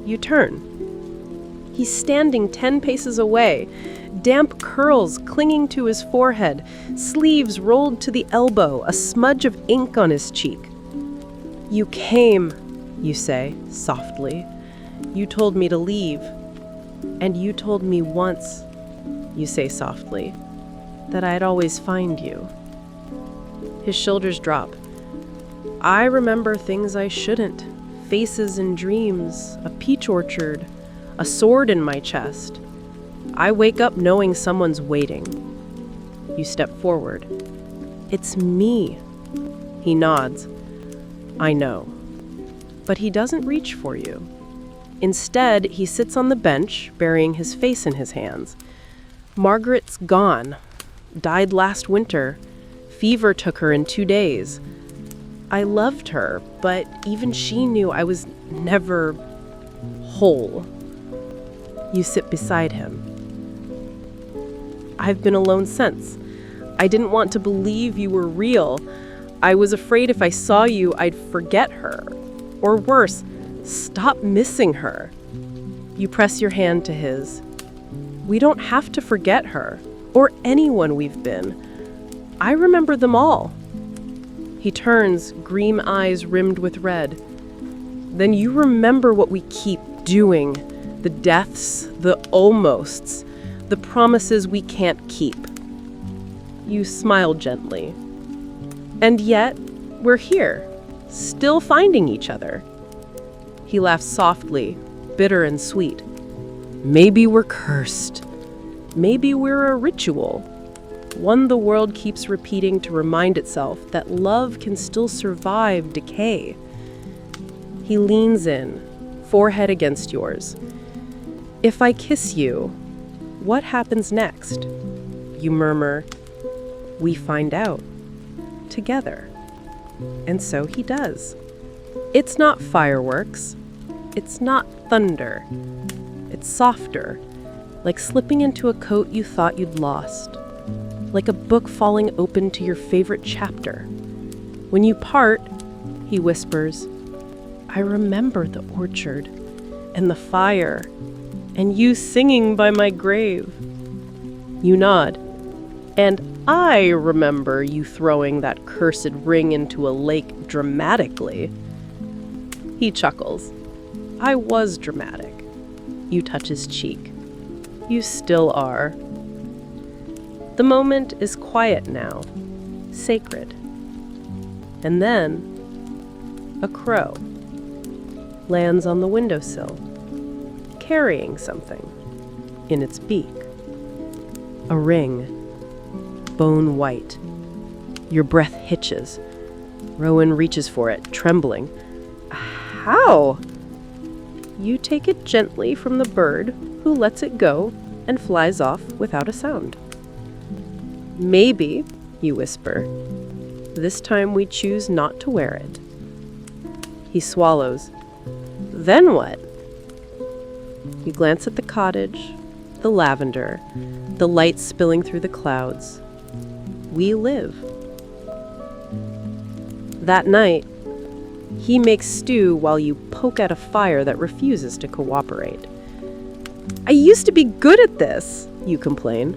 You turn. He's standing 10 paces away, damp curls clinging to his forehead, sleeves rolled to the elbow, a smudge of ink on his cheek. "You came," you say, softly. "You told me to leave. And you told me once you say softly, that I'd always find you. His shoulders drop. I remember things I shouldn't. Faces and dreams, a peach orchard, a sword in my chest. I wake up knowing someone's waiting. You step forward. It's me. He nods. I know. But he doesn't reach for you. Instead, he sits on the bench, burying his face in his hands. Margaret's gone. Died last winter. Fever took her in 2 days. I loved her, but even she knew I was never whole. You sit beside him. I've been alone since. I didn't want to believe you were real. I was afraid if I saw you, I'd forget her. Or worse, stop missing her. You press your hand to his. We don't have to forget her, or anyone we've been. I remember them all. He turns, green eyes rimmed with red. Then you remember what we keep doing. The deaths, the almosts, the promises we can't keep. You smile gently. And yet, we're here, still finding each other. He laughs softly, bitter and sweet. Maybe we're cursed. Maybe we're a ritual. One the world keeps repeating to remind itself that love can still survive decay. He leans in, forehead against yours. If I kiss you, what happens next? You murmur, we find out. Together. And so he does. It's not fireworks. It's not thunder. It's softer, like slipping into a coat you thought you'd lost. Like a book falling open to your favorite chapter. When you part, he whispers, I remember the orchard and the fire and you singing by my grave. You nod. And I remember you throwing that cursed ring into a lake dramatically. He chuckles. I was dramatic. You touch his cheek. You still are. The moment is quiet now, sacred. And then, a crow lands on the windowsill, carrying something in its beak. A ring, bone white. Your breath hitches. Rowan reaches for it, trembling. How? You take it gently from the bird, who lets it go and flies off without a sound. Maybe, you whisper, this time we choose not to wear it. He swallows. Then what? You glance at the cottage, the lavender, the light spilling through the clouds. We live. That night, he makes stew while you poke at a fire that refuses to cooperate. I used to be good at this, you complain.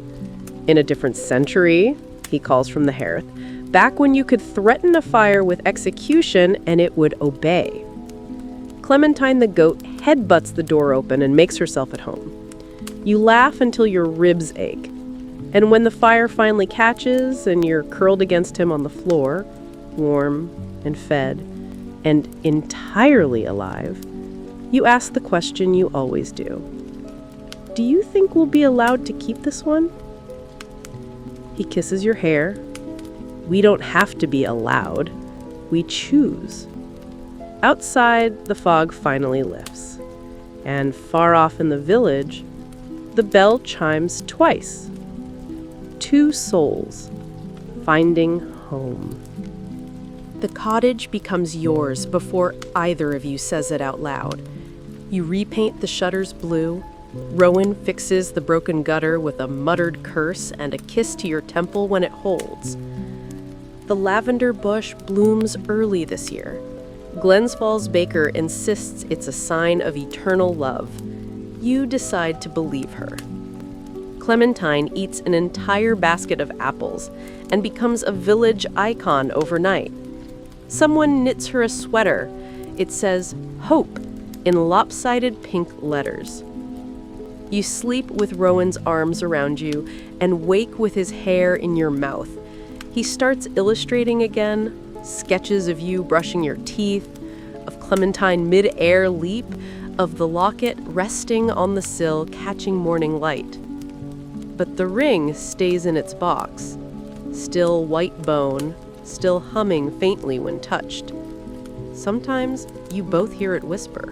In a different century, he calls from the hearth, back when you could threaten a fire with execution and it would obey. Clementine the goat headbutts the door open and makes herself at home. You laugh until your ribs ache. And when the fire finally catches and you're curled against him on the floor, warm and fed, and entirely alive, you ask the question you always do. Do you think we'll be allowed to keep this one? He kisses your hair. We don't have to be allowed. We choose. Outside, the fog finally lifts. And far off in the village, the bell chimes twice. 2 souls finding home. The cottage becomes yours before either of you says it out loud. You repaint the shutters blue. Rowan fixes the broken gutter with a muttered curse and a kiss to your temple when it holds. The lavender bush blooms early this year. Glens Falls Baker insists it's a sign of eternal love. You decide to believe her. Clementine eats an entire basket of apples and becomes a village icon overnight. Someone knits her a sweater. It says, Hope, in lopsided pink letters. You sleep with Rowan's arms around you and wake with his hair in your mouth. He starts illustrating again, sketches of you brushing your teeth, of Clementine mid-air leap, of the locket resting on the sill catching morning light. But the ring stays in its box, still white bone, still humming faintly when touched. Sometimes you both hear it whisper.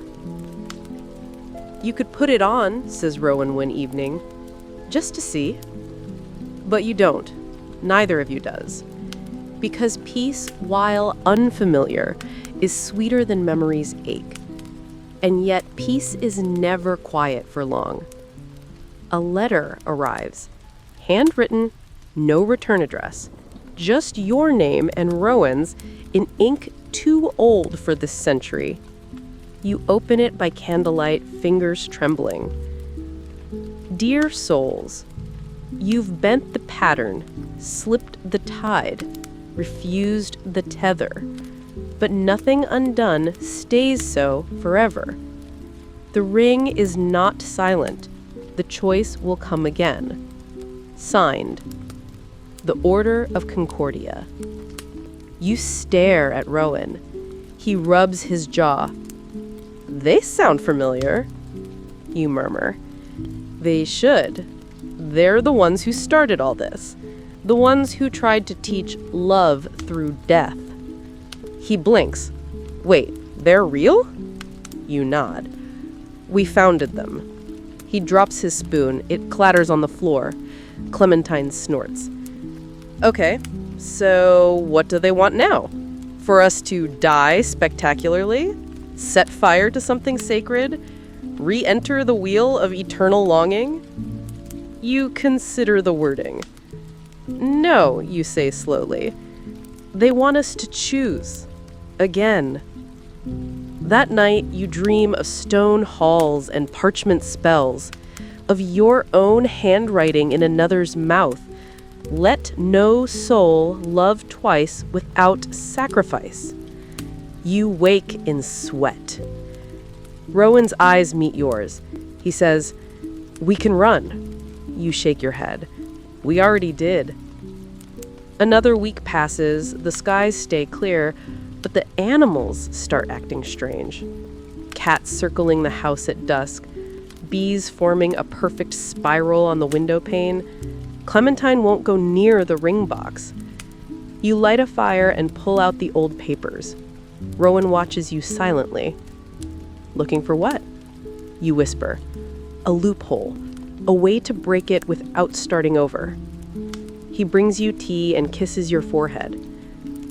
"You could put it on," says Rowan one evening, "just to see." But you don't. Neither of you does. Because peace, while unfamiliar, is sweeter than memories ache. And yet peace is never quiet for long. A letter arrives, handwritten, no return address, just your name and Rowan's in ink too old for this century. You open it by candlelight, fingers trembling. Dear souls, you've bent the pattern, slipped the tide, refused the tether, but nothing undone stays so forever. The ring is not silent. The choice will come again. Signed, the Order of Concordia. You stare at Rowan. He rubs his jaw. They sound familiar, you murmur. They should. They're the ones who started all this. The ones who tried to teach love through death. He blinks. Wait, they're real? You nod. We founded them. He drops his spoon. It clatters on the floor. Clementine snorts. Okay, so what do they want now? For us to die spectacularly? Set fire to something sacred? Re-enter the wheel of eternal longing? You consider the wording. No, you say slowly. They want us to choose. Again. That night, you dream of stone halls and parchment spells, of your own handwriting in another's mouth. Let no soul love twice without sacrifice. You wake in sweat. Rowan's eyes meet yours. He says, "We can run." You shake your head. "We already did." Another week passes, the skies stay clear, but the animals start acting strange. Cats circling the house at dusk, bees forming a perfect spiral on the window pane. Clementine won't go near the ring box. You light a fire and pull out the old papers. Rowan watches you silently. "Looking for what?" You whisper. "A loophole, a way to break it without starting over." He brings you tea and kisses your forehead.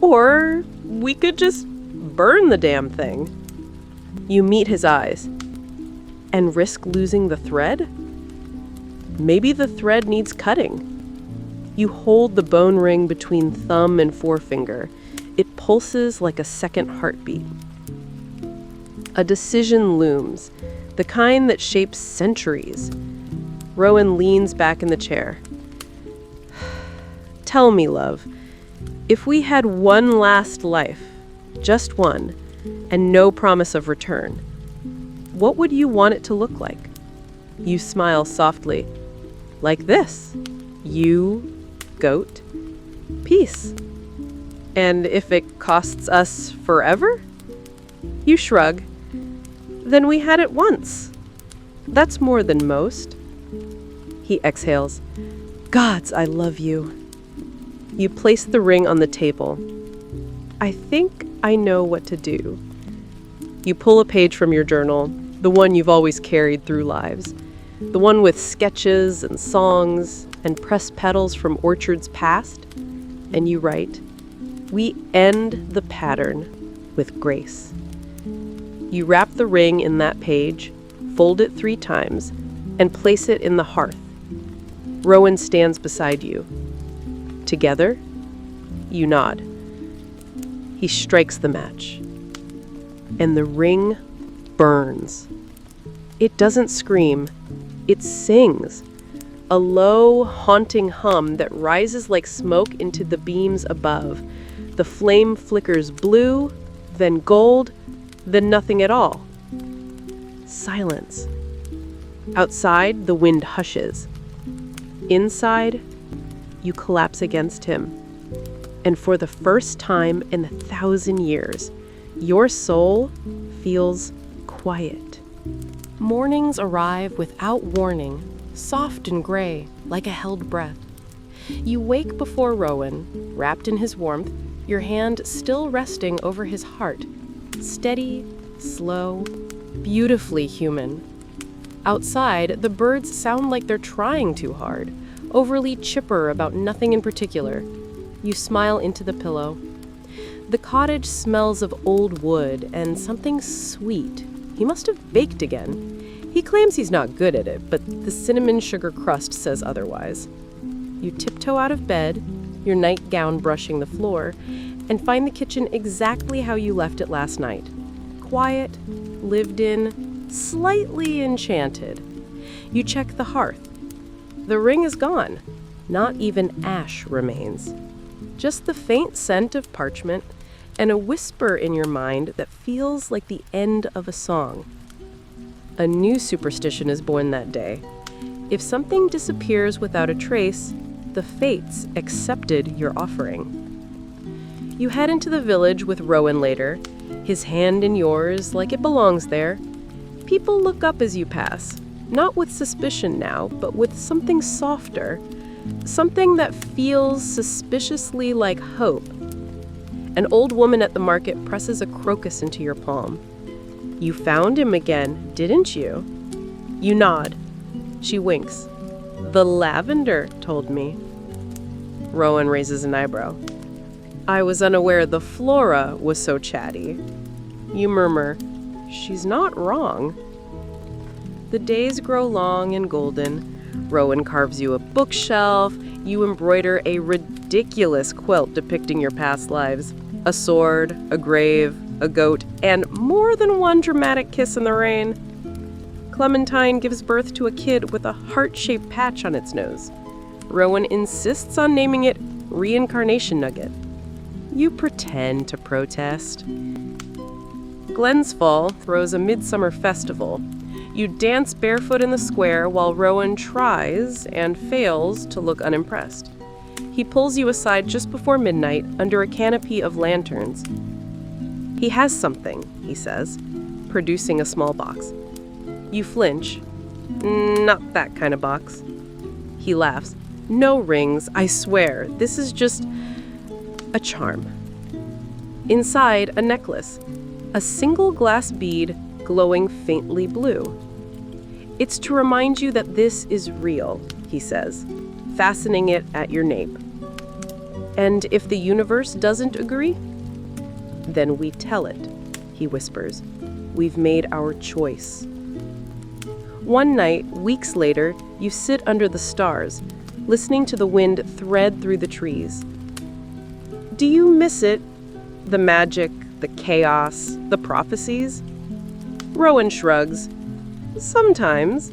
"Or we could just burn the damn thing." You meet his eyes. "And risk losing the thread?" "Maybe the thread needs cutting." You hold the bone ring between thumb and forefinger. It pulses like a second heartbeat. A decision looms, the kind that shapes centuries. Rowan leans back in the chair. "Tell me, love, if we had one last life, just one, and no promise of return, what would you want it to look like?" You smile softly. "Like this. You, goat, peace. And if it costs us forever?" You shrug. "Then we had it once. That's more than most." He exhales. "Gods, I love you." You place the ring on the table. "I think I know what to do." You pull a page from your journal, the one you've always carried through lives, the one with sketches and songs and pressed petals from orchards past, and you write, "We end the pattern with grace." You wrap the ring in that page, fold it 3 times, and place it in the hearth. Rowan stands beside you. Together, you nod. He strikes the match, and the ring burns. It doesn't scream, it sings, a low, haunting hum that rises like smoke into the beams above. The flame flickers blue, then gold, then nothing at all. Silence. Outside, the wind hushes. Inside, you collapse against him. And for the first time in 1,000 years, your soul feels quiet. Mornings arrive without warning, soft and gray, like a held breath. You wake before Rowan, wrapped in his warmth, your hand still resting over his heart. Steady, slow, beautifully human. Outside, the birds sound like they're trying too hard, overly chipper about nothing in particular. You smile into the pillow. The cottage smells of old wood and something sweet. He must have baked again. He claims he's not good at it, but the cinnamon sugar crust says otherwise. You tiptoe out of bed, your nightgown brushing the floor, and find the kitchen exactly how you left it last night. Quiet, lived in, slightly enchanted. You check the hearth. The ring is gone. Not even ash remains. Just the faint scent of parchment and a whisper in your mind that feels like the end of a song. A new superstition is born that day. If something disappears without a trace, the fates accepted your offering. You head into the village with Rowan later, his hand in yours like it belongs there. People look up as you pass, not with suspicion now, but with something softer, something that feels suspiciously like hope. An old woman at the market presses a crocus into your palm. You found him again, didn't you? You nod. She winks. The lavender told me. Rowan raises an eyebrow. I was unaware the flora was so chatty. You murmur, she's not wrong. The days grow long and golden. Rowan carves you a bookshelf. You embroider a ridiculous quilt depicting your past lives. A sword, a grave, a goat, and more than one dramatic kiss in the rain. Clementine gives birth to a kid with a heart-shaped patch on its nose. Rowan insists on naming it Reincarnation Nugget. You pretend to protest. Glensfall throws a midsummer festival. You dance barefoot in the square while Rowan tries and fails to look unimpressed. He pulls you aside just before midnight under a canopy of lanterns. He has something, he says, producing a small box. You flinch. Not that kind of box. He laughs. No rings, I swear. This is just a charm. Inside, a necklace. A single glass bead glowing faintly blue. It's to remind you that this is real, he says, fastening it at your nape. And if the universe doesn't agree, then we tell it, he whispers. We've made our choice. One night, weeks later, you sit under the stars, listening to the wind thread through the trees. Do you miss it? The magic, the chaos, the prophecies? Rowan shrugs. Sometimes.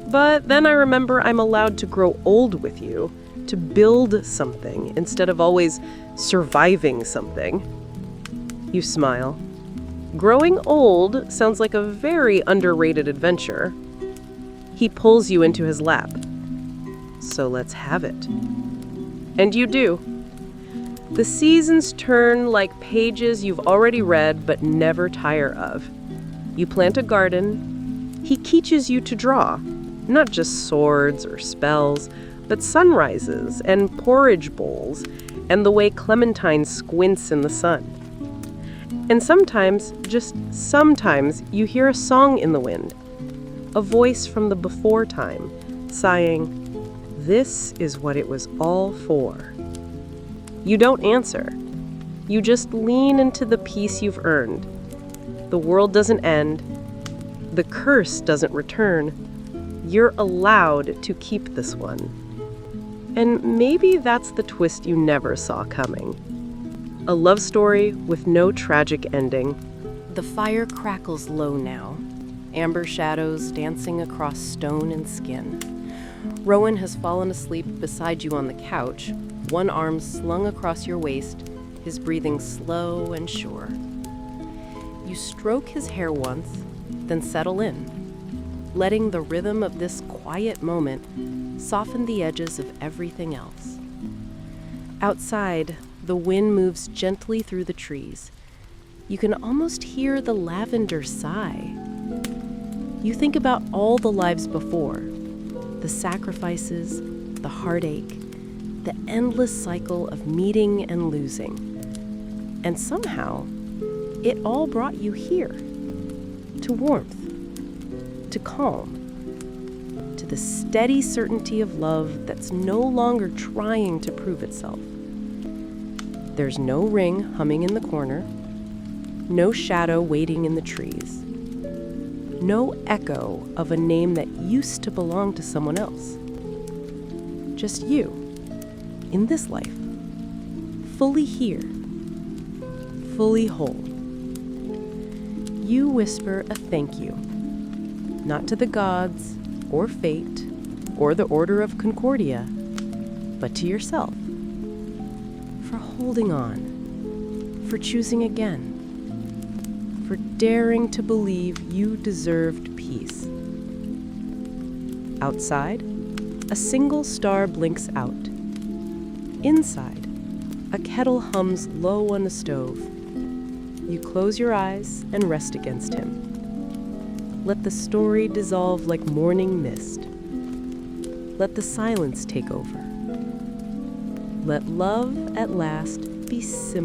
But then I remember I'm allowed to grow old with you, to build something instead of always surviving something. You smile. Growing old sounds like a very underrated adventure. He pulls you into his lap. So let's have it. And you do. The seasons turn like pages you've already read but never tire of. You plant a garden. He teaches you to draw, not just swords or spells, but sunrises and porridge bowls and the way Clementine squints in the sun. And sometimes, just sometimes, you hear a song in the wind, a voice from the before time, sighing, "This is what it was all for." You don't answer. You just lean into the peace you've earned. The world doesn't end. The curse doesn't return. You're allowed to keep this one. And maybe that's the twist you never saw coming. A love story with no tragic ending. The fire crackles low now, amber shadows dancing across stone and skin. Rowan has fallen asleep beside you on the couch, one arm slung across your waist, his breathing slow and sure. You stroke his hair once, then settle in. letting the rhythm of this quiet moment soften the edges of everything else. Outside, the wind moves gently through the trees. You can almost hear the lavender sigh. You think about all the lives before, the sacrifices, the heartache, the endless cycle of meeting and losing. And somehow, it all brought you here, to warmth, to calm, to the steady certainty of love that's no longer trying to prove itself. There's no ring humming in the corner, no shadow waiting in the trees, no echo of a name that used to belong to someone else. Just you, in this life, fully here, fully whole. You whisper a thank you, not to the gods, or fate, or the Order of Concordia, but to yourself, for holding on, for choosing again, for daring to believe you deserved peace. Outside, a single star blinks out. Inside, a kettle hums low on the stove. You close your eyes and rest against him. Let the story dissolve like morning mist. Let the silence take over. Let love at last be simple.